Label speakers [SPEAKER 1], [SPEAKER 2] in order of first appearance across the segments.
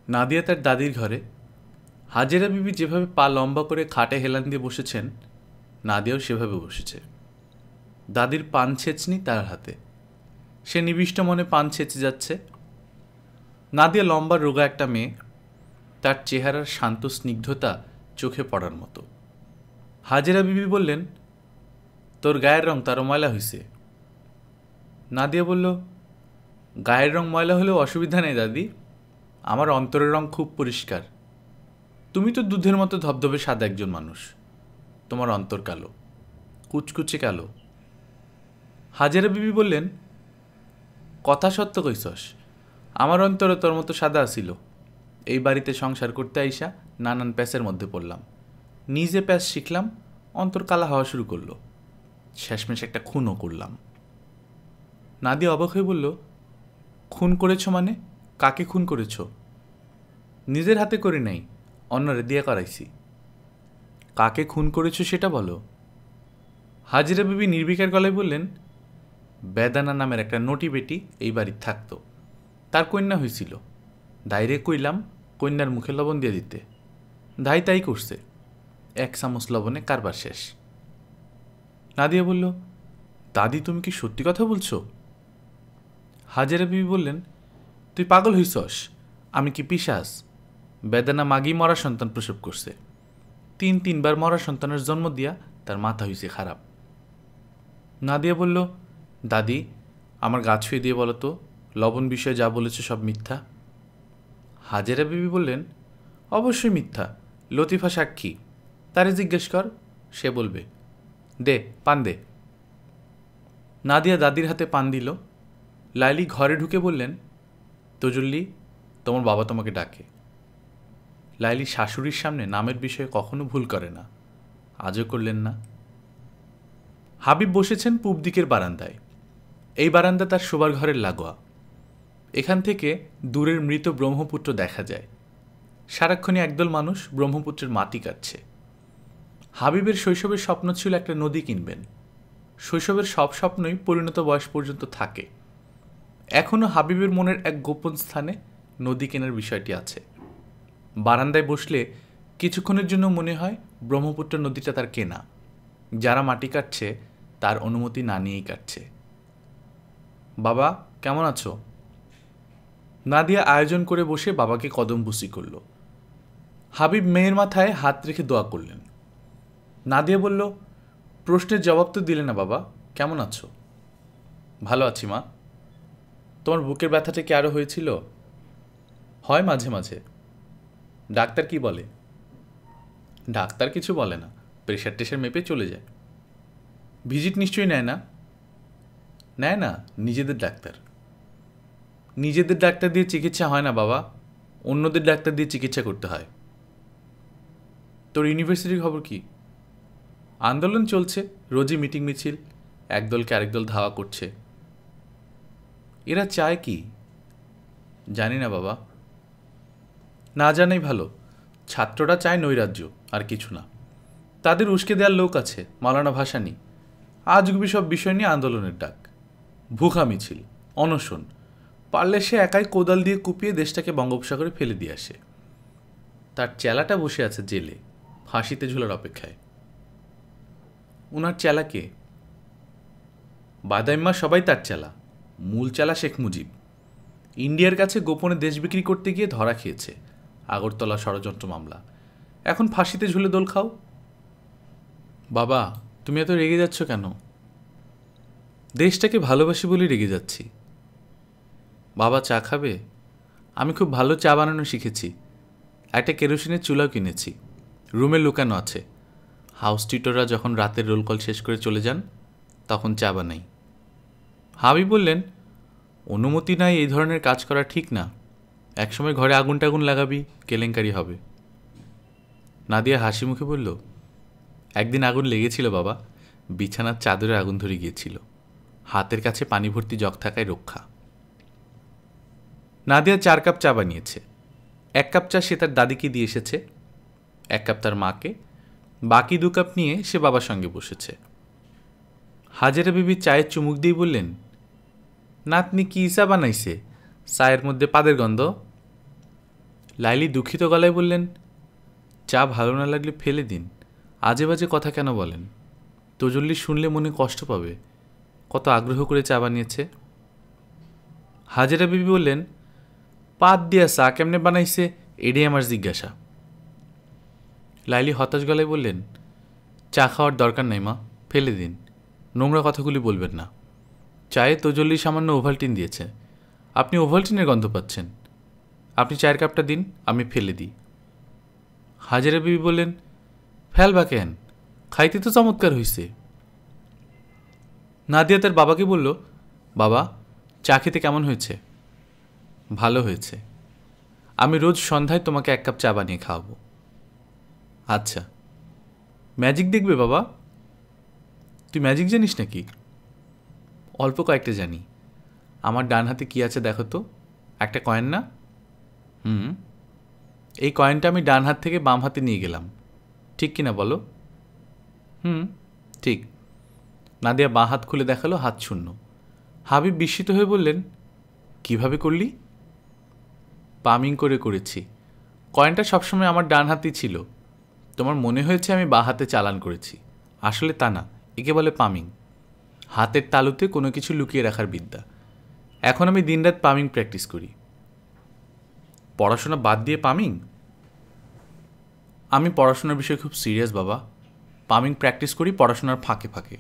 [SPEAKER 1] নাদিয়া তার দাদির ঘরে। হাজেরা বিবি যেভাবে পা লম্বা করে খাটে হেলান দিয়ে বসেছেন, নাদিয়াও সেভাবে বসেছে। দাদির পান ছেঁচনি তার হাতে। সে নিবিষ্ট মনে পান ছেঁচে যাচ্ছে। নাদিয়া লম্বা রোগা একটা মেয়ে। তার চেহারার শান্ত স্নিগ্ধতা চোখে পড়ার মতো। হাজেরা বিবি বললেন, তোর গায়ের রং তারও ময়লা হয়েছে। নাদিয়া বলল, গায়ের রং ময়লা হলেও অসুবিধা নেই দাদি, আমার অন্তরের রং খুব পরিষ্কার। তুমি তো দুধের মতো ধবধবে সাদা একজন মানুষ, তোমার অন্তর কালো, কুচকুচে কালো। হাজেরা বিবি বললেন, কথা সত্য কইসস, আমার অন্তরে তোর মতো সাদা আসিল। এই বাড়িতে সংসার করতে আইসা নানান প্যাসের মধ্যে পড়লাম, নিজে প্যাস শিখলাম, অন্তর কালা হওয়া শুরু করলো, শেষমেশ একটা খুনও করলাম। নাদিয়া অবাক হয়ে বলল, খুন করেছ মানে? কাকে খুন করেছ? নিজের হাতে করি নাই, অন্যরে দিয়ে করাইছি। কাকে খুন করেছ সেটা বলো। হাজিরা বিবি নির্বিকার গলায় বললেন, বেদানা নামের একটা নটি বেটি এই বাড়ির থাকতো, তার কন্যা হয়েছিল। দাইরে কইলাম কন্যার মুখে লবণ দিয়ে দিতে, দাই তাই করছে। 1 চামচ লবণে কারবার শেষ। নাদিয়া বলল, দাদি তুমি কি সত্যি কথা বলছো? হাজেরা বিবি বললেন, তুই পাগল হইছস, আমি কি পিশাচ? বেদানা মাগি মরা সন্তান প্রসব করছে, 3 বার মরা সন্তানের জন্ম দিয়া তার মাথা হইছে খারাপ। নাদিয়া বলল, দাদি আমার গা ছুঁয়ে দিয়ে বলো তো, লবণ বিষয়ে যা বলেছে সব মিথ্যা? হাজেরা বিবি বললেন, অবশ্যই মিথ্যা, লতিফা সাক্ষী, তারে জিজ্ঞেস কর, সে বলবে। দে পান দে। নাদিয়া দাদির হাতে পান দিল। লাইলি ঘরে ঢুকে বললেন, তজল্লি তোমার বাবা তোমাকে ডাকে। লাইলি শাশুড়ির সামনে নামের বিষয়ে কখনো ভুল করে না, আজও করলেন না। হাবিব বসেছেন পূব দিকের বারান্দায়। এই বারান্দা তার শোবার ঘরের লাগোয়া। এখান থেকে দূরের মৃত ব্রহ্মপুত্র দেখা যায়। সারাক্ষণই একদল মানুষ ব্রহ্মপুত্রের মাটি কাটছে। হাবিবের শৈশবের স্বপ্ন ছিল একটা নদী কিনবেন। শৈশবের সব স্বপ্নই পরিণত বয়স পর্যন্ত থাকে। এখনও হাবিবের মনের এক গোপন স্থানে নদী কেনার বিষয়টি আছে। বারান্দায় বসলে কিছুক্ষণের জন্য মনে হয় ব্রহ্মপুত্র নদীটা তার কেনা, যারা মাটি কাটছে তার অনুমতি না নিয়েই কাটছে। বাবা কেমন আছো? নাদিয়া আয়োজন করে বসে বাবাকে কদমবুসি করল। হাবিব মেয়ের মাথায় হাত রেখে দোয়া করলেন। নাদিয়া বলল, প্রশ্নের জবাব তো দিলে না বাবা, কেমন আছো? ভালো আছি মা। তোমার বুকের ব্যথাটা কি আরও হয়েছিল? হয় মাঝে মাঝে। ডাক্তার কি বলে? ডাক্তার কিছু বলে না, প্রেশার টেশার মেপে চলে যায়। ভিজিট নিশ্চয়ই নেয় না? নেয় না, নিজেদের ডাক্তার। নিজেদের ডাক্তার দিয়ে চিকিৎসা হয় না বাবা, অন্যদের ডাক্তার দিয়ে চিকিৎসা করতে হয়। তোর ইউনিভার্সিটির খবর কি? আন্দোলন চলছে, রোজই মিটিং মিছিল, একদলকে আরেক দল ধাওয়া করছে। এরা চায় কি? জানি না বাবা। না জানাই ভালো। ছাত্ররা চায় নৈরাজ্য, আর কিছু না। তাদের উস্কে দেওয়ার লোক আছে, মাওলানা ভাসানী। আজগুবি সব বিষয় নিয়ে আন্দোলনের ডাক, ভুখা মিছিল, অনশন, পারলে সে একাই কোদাল দিয়ে কুপিয়ে দেশটাকে বঙ্গোপসাগরে ফেলে দিয়ে আসে। তার চেলাটা বসে আছে জেলে, ফাঁসিতে ঝুলার অপেক্ষায়। উনার চেলাকে? বাদাইম্মা সবাই তার চেলা, মূল চেলা শেখ মুজিব। ইন্ডিয়ার কাছে গোপনে দেশ বিক্রি করতে গিয়ে ধরা খেয়েছে, আগরতলা ষড়যন্ত্র মামলা। এখন ফাঁসিতে ঝুলে দোল খাও। বাবা তুমি এত রেগে যাচ্ছ কেন? দেশটাকে ভালোবাসি বলে রেগে যাচ্ছি। বাবা চা খাবে? আমি খুব ভালো চা বানানো শিখেছি। একটা কেরোসিনের চুলাও কিনেছি, রুমে লুকানো আছে। হাউস টিউটররা যখন রাতের রোল কল শেষ করে চলে যান, তখন চা বানাই। হাবিব বললেন, অনুমতি নাই এই ধরনের কাজ করা ঠিক না। একসময় ঘরে আগুন টাগুন লাগাবি, কেলেঙ্কারি হবে। নাদিয়া হাসি মুখে বলল, একদিন আগুন লেগেছিল বাবা, বিছানার চাদরে আগুন ধরে গিয়েছিল। হাতের কাছে পানি ভর্তি জগ থাকায় রক্ষা। নাদিয়া 4 কাপ চা বানিয়েছে। 1 কাপ চা সে তার দাদিকে দিয়ে এসেছে, 1 কাপ তার মাকে, বাকি 2 কাপ নিয়ে সে বাবার সঙ্গে বসেছে। হাজেরা বিবি চায়ের চুমুক দিয়ে বললেন, নাতনি কি চা বানাইছে, চায়ের মধ্যে পাদের গন্ধ। লাইলি দুঃখিত গলায় বললেন, চা ভালো না লাগলে ফেলে দিন, আজে বাজে কথা কেন বলেন? তজল্লি শুনলে মনে কষ্ট পাবে, কত আগ্রহ করে চা বানিয়েছে। হাজেরা বিবি বললেন, পাত দিয়া চা কেমনে বানাইছে এটাই আমার জিজ্ঞাসা। লাইলি হতাশ গলায় বললেন, চা খাওয়ার দরকার নাই মা, ফেলে দিন, নোংরা কথাগুলি বলবেন না। চায়ে তজল্লি সামান্য ওভালটিন দিয়েছে, আপনি ওভালটিনের গন্ধ পাচ্ছেন, আপনি চায়ের কাপটা দিন, আমি ফেলে দিই। হাজেরা বিবি বললেন, ফেলবা কেন, খাইতে তো চমৎকার হইছে। নাদিয়া তার বাবাকে বলল, বাবা চা খেতে কেমন হয়েছে? ভালো হয়েছে, আমি রোজ সন্ধ্যায় তোমাকে 1 কাপ চা বানিয়ে খাওয়াবো। আচ্ছা। ম্যাজিক দেখবে বাবা? তুই ম্যাজিক জানিস নাকি? অল্প কয়েকটা জানি। আমার ডান হাতে কি আছে দেখো তো, একটা কয়েন না? এই কয়েনটা আমি ডান হাত থেকে বাম হাতে নিয়ে গেলাম, ঠিক কিনা বলো? ঠিক। নাদিয়া বাঁ হাত খুলে দেখালো, হাত শূন্য। হাবিব বিস্মিত হয়ে বললেন, কিভাবে করলি? পামিং করে করেছি, কয়েনটা সবসময় আমার ডান হাতেই ছিল, তোমার মনে হয়েছে আমি বাঁ হাতে চালান করেছি, আসলে তা না, একে বলে পামিং। হাতের তালুতে কোনো কিছু লুকিয়ে রাখার বিদ্যা। এখন আমি দিনরাত পামিং প্র্যাকটিস করি। পড়াশোনা বাদ দিয়ে পামিং? আমি পড়াশোনার বিষয়ে খুব সিরিয়াস বাবা, পামিং প্র্যাকটিস করি পড়াশোনার ফাঁকে ফাঁকে।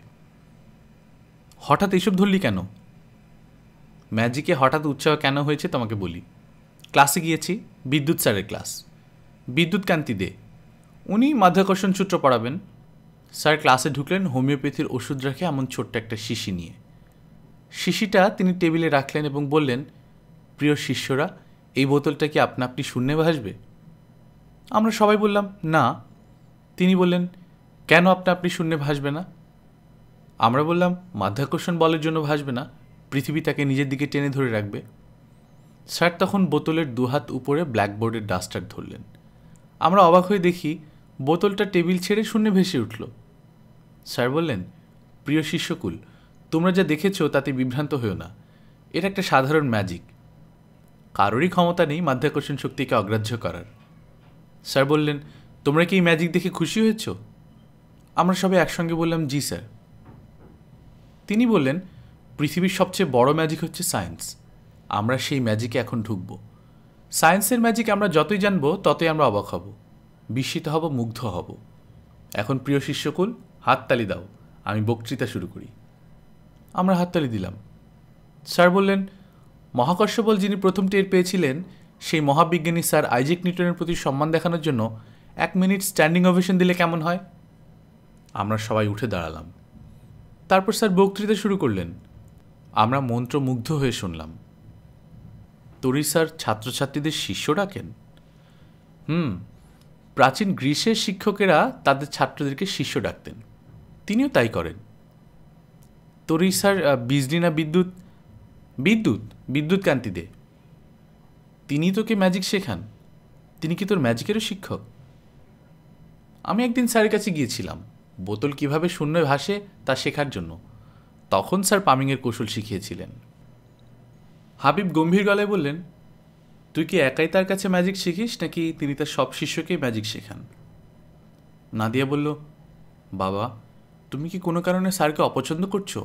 [SPEAKER 1] হঠাৎ এইসব ধরলি কেন? ম্যাজিকে হঠাৎ উৎসাহ কেন হয়েছে তোমাকে বলি। ক্লাসে গিয়েছি, বিদ্যুৎ স্যারের ক্লাস, বিদ্যুৎ কান্তি দে, উনি মাধ্যাকর্ষণ সূত্র পড়াবেন। স্যার ক্লাসে ঢুকলেন হোমিওপ্যাথির ওষুধ রাখে এমন ছোট্ট একটা শিশি নিয়ে। শিশিটা তিনি টেবিলে রাখলেন এবং বললেন, প্রিয় শিষ্যরা, এই বোতলটা কি আপনা আপনি শূন্যে ভাসবে? আমরা সবাই বললাম না। তিনি বললেন, কেন আপনা আপনি শূন্যে ভাসবে না? আমরা বললাম, মাধ্যাকর্ষণ বলের জন্য ভাসবে না, পৃথিবী তাকে নিজের দিকে টেনে ধরে রাখবে। স্যার তখন বোতলের দুহাত উপরে ব্ল্যাকবোর্ডের ডাস্টার ধরলেন। আমরা অবাক হয়ে দেখি বোতলটা টেবিল ছেড়ে শূন্যে ভেসে উঠল। স্যার বললেন, প্রিয় শিষ্যকুল, তোমরা যা দেখেছ তাতে বিভ্রান্ত হও না, এটা একটা সাধারণ ম্যাজিক, কারোরই ক্ষমতা নেই মাধ্যাকর্ষণ শক্তিকে অগ্রাহ্য করার। স্যার বললেন, তোমরা কি এই ম্যাজিক দেখে খুশি হয়েছ? আমরা সবাই একসঙ্গে বললাম, জি স্যার। তিনি বললেন, পৃথিবীর সবচেয়ে বড় ম্যাজিক হচ্ছে সায়েন্স, আমরা সেই ম্যাজিকে এখন ঢুকব। সায়েন্সের ম্যাজিক আমরা যতই জানব ততই আমরা অবাক হব, বিস্মিত হব, মুগ্ধ হব। এখন প্রিয় শিষ্যকুল, হাততালি দাও, আমি বক্তৃতা শুরু করি। আমরা হাততালি দিলাম। স্যার বললেন, মহাকর্ষ বল যিনি প্রথম টের পেয়েছিলেন, সেই মহাবিজ্ঞানী স্যার আইজ্যাক নিউটনের প্রতি সম্মান দেখানোর জন্য 1 মিনিট স্ট্যান্ডিং ওভেশন দিলে কেমন হয়? আমরা সবাই উঠে দাঁড়ালাম। তারপর স্যার বক্তৃতা শুরু করলেন। আমরা মন্ত্রমুগ্ধ হয়ে শুনলাম। তরি স্যার ছাত্রছাত্রীদের শিষ্য ডাকেন? প্রাচীন গ্রীসের শিক্ষকেরা তাদের ছাত্রদেরকে শিষ্য ডাকতেন, তিনিও তাই করেন। তরি স্যার বিজলি না বিদ্যুৎ? বিদ্যুৎ, বিদ্যুৎ কান্তি দে। তিনি তোকে ম্যাজিক শেখান? তিনি কি তোর ম্যাজিকেরও শিক্ষক? আমি একদিন স্যারের কাছে গিয়েছিলাম বোতল কিভাবে শূন্য ভাসে তা শেখার জন্য, তখন স্যার পামিংয়ের কৌশল শিখিয়েছিলেন। হাবিব গম্ভীর গলায় বললেন, তুই কি একাই তার কাছে ম্যাজিক শিখিস নাকি তিনি তার সব শিষ্যকেই ম্যাজিক শেখান? নাদিয়া বলল, বাবা তুমি কি কোনো কারণে স্যারকে অপছন্দ করছো?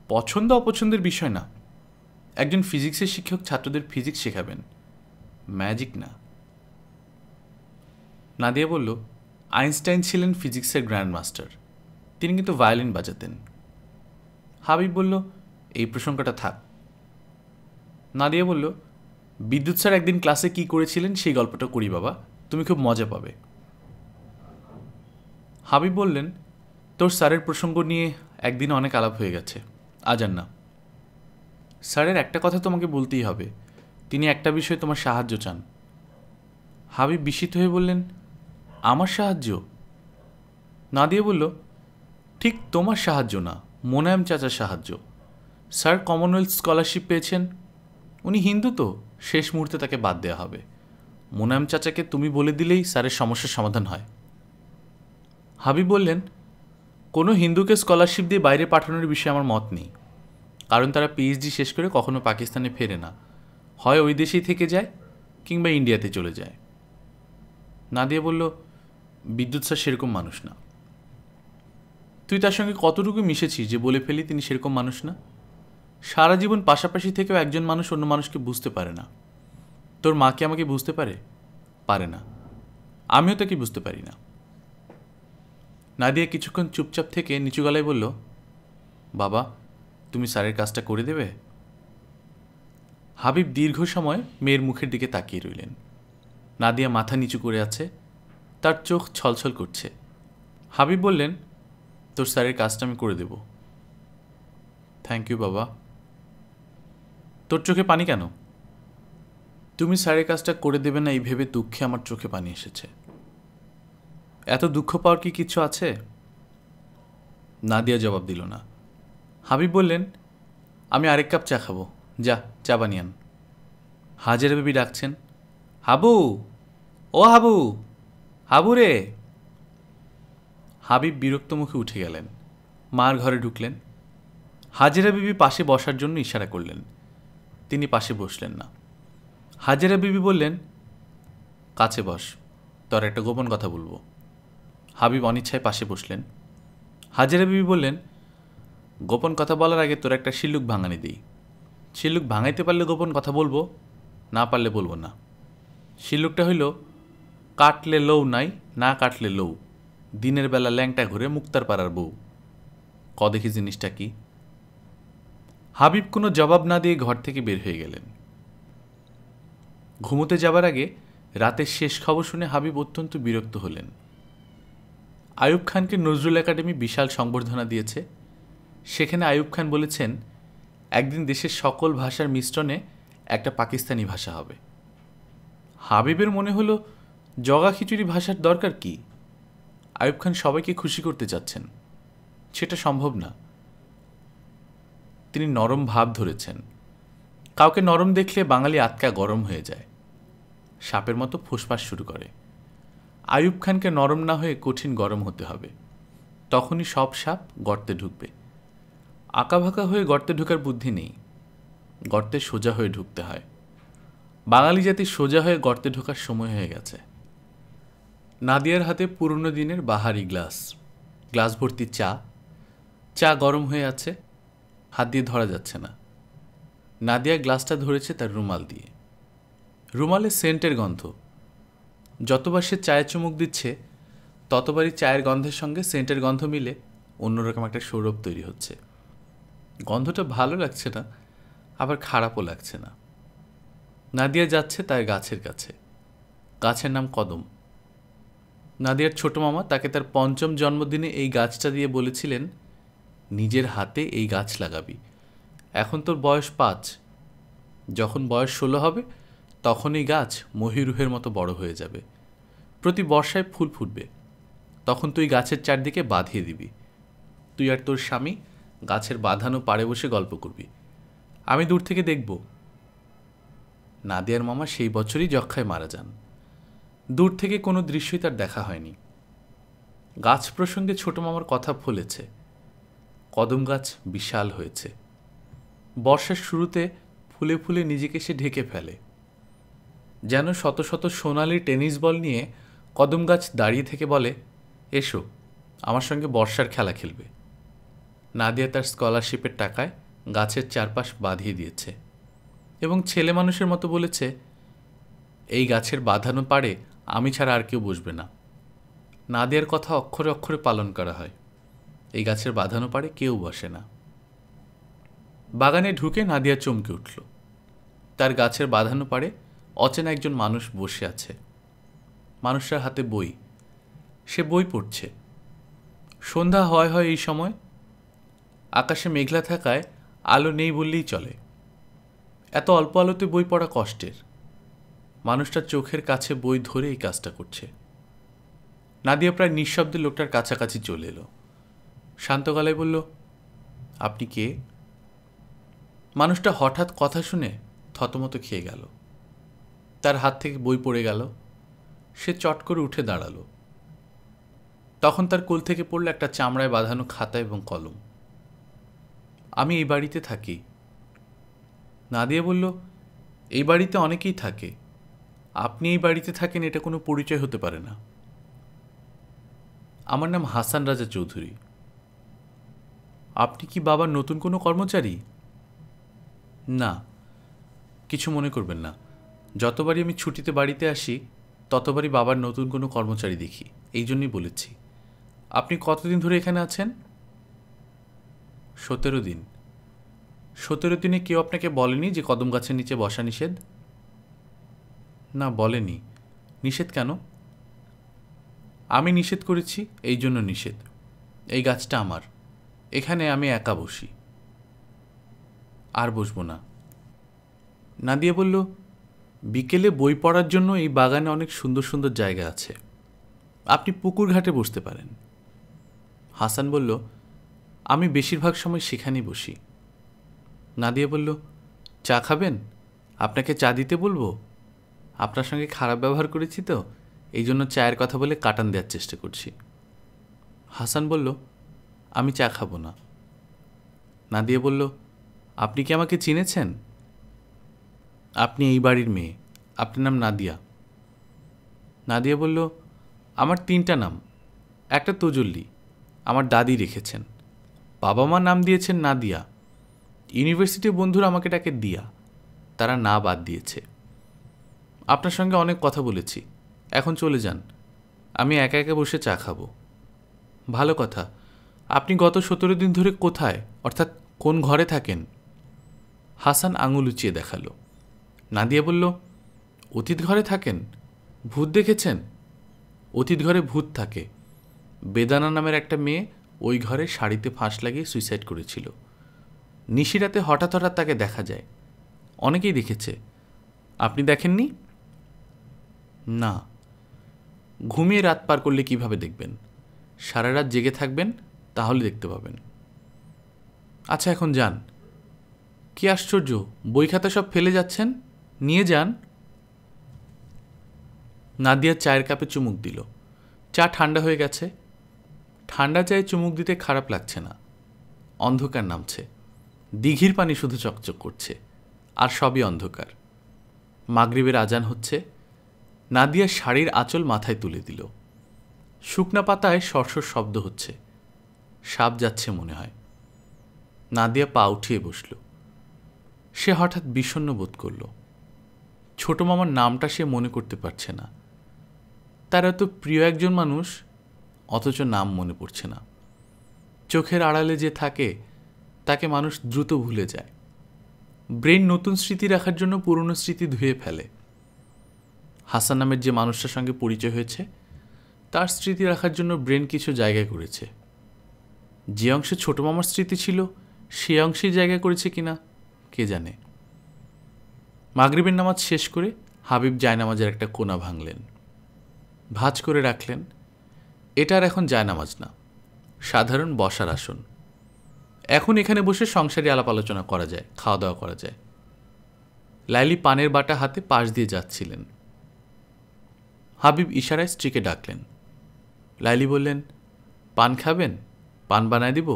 [SPEAKER 1] পছন্দ অপছন্দের বিষয় না, একজন ফিজিক্সের শিক্ষক ছাত্রদের ফিজিক্স শেখাবেন, ম্যাজিক না। নাদিয়া বলল, আইনস্টাইন ছিলেন ফিজিক্সের গ্র্যান্ড মাস্টার, তিনি কিন্তু ভায়োলিন বাজাতেন। হাবিব বলল, এই প্রসঙ্গটা থাক। নাদিয়া বলল, বিদ্যুৎ স্যার একদিন ক্লাসে কি করেছিলেন সেই গল্পটা করি বাবা, তুমি খুব মজা পাবে। হাবিব বললেন, তোর স্যারের প্রসঙ্গ নিয়ে একদিন অনেক আলাপ হয়ে গেছে, আজ আর না। স্যারের একটা কথা তোমাকে বলতেই হবে, তিনি একটা বিষয়ে তোমার সাহায্য চান। হাবিব বিস্মিত হয়ে বললেন, আমার সাহায্য? নাদিয়া বলল, ঠিক তোমার সাহায্য না, মোনায়েম চাচার সাহায্য। স্যার কমনওয়েলথ স্কলারশিপ পেয়েছেন, উনি হিন্দু তো শেষ মুহূর্তে তাকে বাদ দেওয়া হবে, মোনায়েম চাচাকে তুমি বলে দিলেই স্যারের সমস্যার সমাধান হয়। হাবিব বললেন, কোনো হিন্দুকে স্কলারশিপ দিয়ে বাইরে পাঠানোর বিষয়ে আমার মত নেই, কারণ তারা পিএইচডি শেষ করে কখনো পাকিস্তানে ফেরে না, হয় ওই দেশেই থেকে যায় কিংবা ইন্ডিয়াতে চলে যায়। নাদিয়া বলল, বিদ্যুৎ স্যার সেরকম মানুষ না। তুই তার সঙ্গে কতটুকু মিশেছিস যে বলে ফেলি তিনি সেরকম মানুষ না? সারা জীবন পাশাপাশি থেকেও একজন মানুষ অন্য মানুষকে বুঝতে পারে না। তোর মা কি আমাকে বুঝতে পারে? পারে না। আমিও তাকে বুঝতে পারি না। নাদিয়া কিছুক্ষণ চুপচাপ থেকে নিচু গলায় বলল, বাবা, তুমি স্যারের কাজটা করে দেবে? হাবিব দীর্ঘ সময় মেয়ের মুখের দিকে তাকিয়ে রইলেন। নাদিয়া মাথা নিচু করে আছে, তার চোখ ছলছল করছে। হাবিব বললেন, তোর স্যারের কাজটা আমি করে দেব। থ্যাংক ইউ বাবা। তোর চোখে পানি কেন? তুমি স্যারের কাজটা করে দেবে না এই ভেবে দুঃখে আমার চোখে পানি এসেছে। এত দুঃখ পাওয়ার কি কিছু আছে? নাদিয়া জবাব দিল না। হাবিব বললেন, আমি আরেক কাপ চা খাবো, যা চা বানিয়ে আন। হাজেরা বেবি ডাকছেন, হাবু, ও হাবু, হাবু রে। হাবিব বিরক্ত মুখে উঠে গেলেন, মার ঘরে ঢুকলেন। হাজেরা বিবি পাশে বসার জন্য ইশারা করলেন, তিনি পাশে বসলেন না। হাজেরা বিবি বললেন, কাছে বস, তোর একটা গোপন কথা বলবো। হাবিব অনিচ্ছায় পাশে বসলেন। হাজেরা বিবি বললেন, গোপন কথা বলার আগে তোর একটা শিল্লুক ভাঙানি দিই। শিল্লুক ভাঙাইতে পারলে গোপন কথা বলবো, না পারলে বলবো না। শিল্লুকটা হইল, কাটলে লৌ নাই, না কাটলে লৌ, দিনের বেলা ল্যাংটা ঘুরে মুক্তার পাড়ার বউ। ক দেখি জিনিসটা কি? হাবিব কোনো জবাব না দিয়ে ঘর থেকে বের হয়ে গেলেন। ঘুমোতে যাবার আগে রাতের শেষ খবর শুনে হাবিব অত্যন্ত বিরক্ত হলেন। আইয়ুব খানকে নজরুল একাডেমি বিশাল সংবর্ধনা দিয়েছে। সেখানে আইয়ুব খান বলেছেন, একদিন দেশের সকল ভাষার মিশ্রণে একটা পাকিস্তানি ভাষা হবে। হাবিবের মনে হলো, জগা খিচুড়ি ভাষার দরকার কি? আইয়ুব খান সবাইকে খুশি করতে চাচ্ছেন, সেটা সম্ভব না। তিনি নরম ভাব ধরেছেন। কাউকে নরম দেখলে বাঙালি আত্মা গরম হয়ে যায়, সাপের মতো ফুসফাস শুরু করে। আইয়ুব খানকে নরম না হয়ে কঠিন গরম হতে হবে, তখনই সব সাপ গর্তে ঢুকবে। আঁকাভাঁকা হয়ে গর্তে ঢুকার বুদ্ধি নেই, গর্তে সোজা হয়ে ঢুকতে হয়। বাঙালি জাতি সোজা হয়ে গর্তে ঢোকার সময় হয়ে গেছে। নাদিয়ার হাতে পুরনো দিনের বাহারি গ্লাস, গ্লাস ভর্তি চা। চা গরম হয়ে আছে, হাত দিয়ে ধরা যাচ্ছে না। নাদিয়া গ্লাসটা ধরেছে তার রুমাল দিয়ে। রুমালে সেন্টের গন্ধ। যতবার সে চায়ে চুমুক দিচ্ছে, ততবারই চায়ের গন্ধের সঙ্গে সেন্টের গন্ধ মিলে অন্যরকম একটা সৌরভ তৈরি হচ্ছে। গন্ধটা ভালো লাগছে না, আবার খারাপও লাগছে না। নাদিয়া যাচ্ছে তার গাছের কাছে। গাছের নাম কদম। নাদিয়ার ছোট মামা তাকে তার ৫ম জন্মদিনে এই গাছটা দিয়ে বলেছিলেন, নিজের হাতে এই গাছ লাগাবি। এখন তোর বয়স ৫, যখন বয়স ১৬ হবে তখন এই গাছ মহিরুহের মতো বড় হয়ে যাবে। প্রতি বর্ষায় ফুল ফুটবে, তখন তুই গাছের চারদিকে বাঁধিয়ে দিবি। তুই আর তোর স্বামী গাছের বাঁধানো পাড়ে বসে গল্প করবি, আমি দূর থেকে দেখব। নাদিয়ার মামা সেই বছরই যক্ষ্মায় মারা যান। দূর থেকে কোনো দৃশ্যই তার দেখা হয়নি। গাছ প্রসঙ্গে ছোট মামার কথা ফলেছে। কদম গাছ বিশাল হয়েছে। বর্ষার শুরুতে ফুলে ফুলে নিজেকে সে ঢেকে ফেলে। যেন শত শত সোনালি টেনিস বল নিয়ে কদম গাছ দাঁড়িয়ে থেকে বলে, এসো আমার সঙ্গে বর্ষার খেলা খেলবে। নাদিয়া তার স্কলারশিপের টাকায় গাছের চারপাশ বাঁধিয়ে দিয়েছে এবং ছেলে মানুষের মতো বলেছে, এই গাছের বাঁধানো পাড়ে আমি ছাড়া আর কেউ বসবে না। নাদিয়ার কথা অক্ষরে অক্ষরে পালন করা হয়। এই গাছের বাঁধানো পাড়ে কেউ বসে না। বাগানে ঢুকে নাদিয়া চমকে উঠল। তার গাছের বাঁধানো পাড়ে অচেনা একজন মানুষ বসে আছে। মানুষটার হাতে বই, সে বই পড়ছে। সন্ধ্যা হয় হয় এই সময়। আকাশে মেঘলা থাকায় আলো নেই বললেই চলে। এত অল্প আলোতে বই পড়া কষ্টের। মানুষটার চোখের কাছে বই ধরে এই কাজটা করছে। নাদিয়া প্রায় নিঃশব্দে লোকটার কাছাকাছি চলে এলো। শান্ত গলায় বলল, আপনি কে? মানুষটা হঠাৎ কথা শুনে থতমত খেয়ে গেল। তার হাত থেকে বই পড়ে গেল। সে চট করে উঠে দাঁড়ালো। তখন তার কোল থেকে পড়ল একটা চামড়ায় বাঁধানো খাতা এবং কলম। আমি এই বাড়িতে থাকি। নাদিয়া বলল, এই বাড়িতে অনেকেই থাকে, আপনি এই বাড়িতে থাকেন এটা কোনো পরিচয় হতে পারে না। আমার নাম হাসান রাজা চৌধুরী। আপনি কি বাবার নতুন কোনো কর্মচারী? না, কিছু মনে করবেন না। যতবারই আমি ছুটিতে বাড়িতে আসি ততবারই বাবার নতুন কোনো কর্মচারী দেখি, এই জন্যই বলেছি। আপনি কতদিন ধরে এখানে আছেন? 17 দিন। 17 দিনে কেউ আপনাকে বলেনি যে কদম গাছের নিচে বসা নিষেধ? না, বলেনি। নিষেধ কেন? আমি নিষেধ করেছি, এই জন্য নিষেধ। এই গাছটা আমার, এখানে আমি একা বসি, আর বসবো না। নাদিয়া বলল, বিকেলে বই পড়ার জন্য এই বাগানে অনেক সুন্দর সুন্দর জায়গা আছে, আপনি পুকুর ঘাটে বসতে পারেন। হাসান বলল, আমি বেশিরভাগ সময় সেখানেই বসি। নাদিয়া বলল, চা খাবেন? আপনাকে চা দিতে বলবো? আপনার সঙ্গে খারাপ ব্যবহার করেছি তো, এই জন্য চায়ের কথা বলে কাটান দেওয়ার চেষ্টা করছি। হাসান বলল, আমি চা খাবো না। নাদিয়া বলল, আপনি কি আমাকে চিনেছেন? আপনি এই বাড়ির মেয়ে, আপনার নাম নাদিয়া। নাদিয়া বলল, আমার 3টা নাম, একটা তজল্লি, আমার দাদি রেখেছেন। বাবা মা নাম দিয়েছেন নাদিয়া, ইউনিভার্সিটির বন্ধুরা আমাকে ডাকে দিয়া, তারা না বাদ দিয়েছে। আপনার সঙ্গে অনেক কথা বলেছি, এখন চলে যান, আমি একা একা বসে চা খাবো। ভালো কথা, আপনি গত 17 দিন ধরে কোথায়, অর্থাৎ কোন ঘরে থাকেন? হাসান আঙুল উঁচিয়ে দেখালো। নাদিয়া বলল, অতীত ঘরে থাকেন? ভূত দেখেছেন? অতীত ঘরে ভূত থাকে। বেদানা নামের একটা মেয়ে ওই ঘরে শাড়িতে ফাঁস লাগিয়ে সুইসাইড করেছিল। নিশিরাতে হঠাৎ হঠাৎ তাকে দেখা যায়, অনেকেই দেখেছে। আপনি দেখেননি? না। ঘুমিয়ে রাত পার করলে কিভাবে দেখবেন? সারা রাত জেগে থাকবেন, তাহলে দেখতে পাবেন। আচ্ছা, এখন যান। কি আশ্চর্য, বই খাতা সব ফেলে যাচ্ছেন, নিয়ে যান। নাদিয়া চায়ের কাপে চুমুক দিল। চা ঠান্ডা হয়ে গেছে। ঠান্ডা চায়ে চুমুক দিতে খারাপ লাগছে না। অন্ধকার নামছে, দিঘির পানি শুধু চকচক করছে, আর সবই অন্ধকার। মাগরিবের আজান হচ্ছে। নাদিয়া শাড়ির আঁচল মাথায় তুলে দিল। শুকনা পাতায় সরসর শব্দ হচ্ছে, সাপ যাচ্ছে মনে হয়। নাদিয়া পা উঠিয়ে বসল। সে হঠাৎ বিষণ্ণ বোধ করল। ছোট মামার নামটা সে মনে করতে পারছে না। তার এত প্রিয় একজন মানুষ, অথচ নাম মনে পড়ছে না। চোখের আড়ালে যে থাকে তাকে মানুষ দ্রুত ভুলে যায়। ব্রেন নতুন স্মৃতি রাখার জন্য পুরনো স্মৃতি ধুয়ে ফেলে। হাসান নামের যে মানুষটার সঙ্গে পরিচয় হয়েছে, তার স্মৃতি রাখার জন্য ব্রেন কিছু জায়গায় করেছে। যে অংশে ছোট মামার স্মৃতি ছিল সে অংশেই জায়গা করেছে কিনা কে জানে। মাগরিবের নামাজ শেষ করে হাবিব জায়নামাজের একটা কোনা ভাঙলেন, ভাঁজ করে রাখলেন। এটা আর এখন জায়নামাজ না, সাধারণ বসার আসন। এখন এখানে বসে সংসারী আলাপ আলোচনা করা যায়, খাওয়া দাওয়া করা যায়। লাইলি পানের বাটা হাতে পাশ দিয়ে যাচ্ছিলেন। হাবিব ইশারায় স্ত্রীকে ডাকলেন। লাইলি বললেন, পান খাবেন? পান বানায় দিব?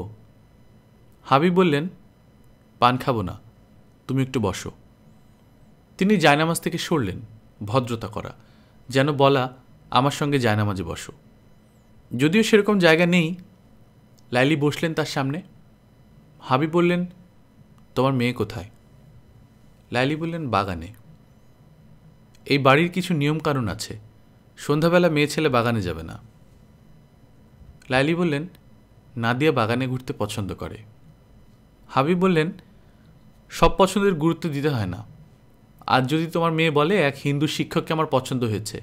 [SPEAKER 1] হাবিব বললেন, পান খাবো না, তুমি একটু বসো। তিনি জায়নামাজ থেকে সরলেন, ভদ্রতা করা, যেন বলা, আমার সঙ্গে জায়নামাজে বসো। যদিও সেরকম জায়গা নেই। লাইলি বসলেন তার সামনে। হাবিব বললেন, তোমার মেয়ে কোথায়? লাইলি বললেন, বাগানে। এই বাড়ির কিছু নিয়মকানুন আছে, সন্ধ্যাবেলা মেয়ে ছেলে বাগানে যাবে না। লাইলি বললেন, নাদিয়া বাগানে ঘুরতে পছন্দ করে। হাবিব বললেন, সব পছন্দের গুরুত্ব দিতে হয় না। আজ যদি তোমার মেয়ে বলে এক হিন্দু শিক্ষককে আমার পছন্দ হয়েছে,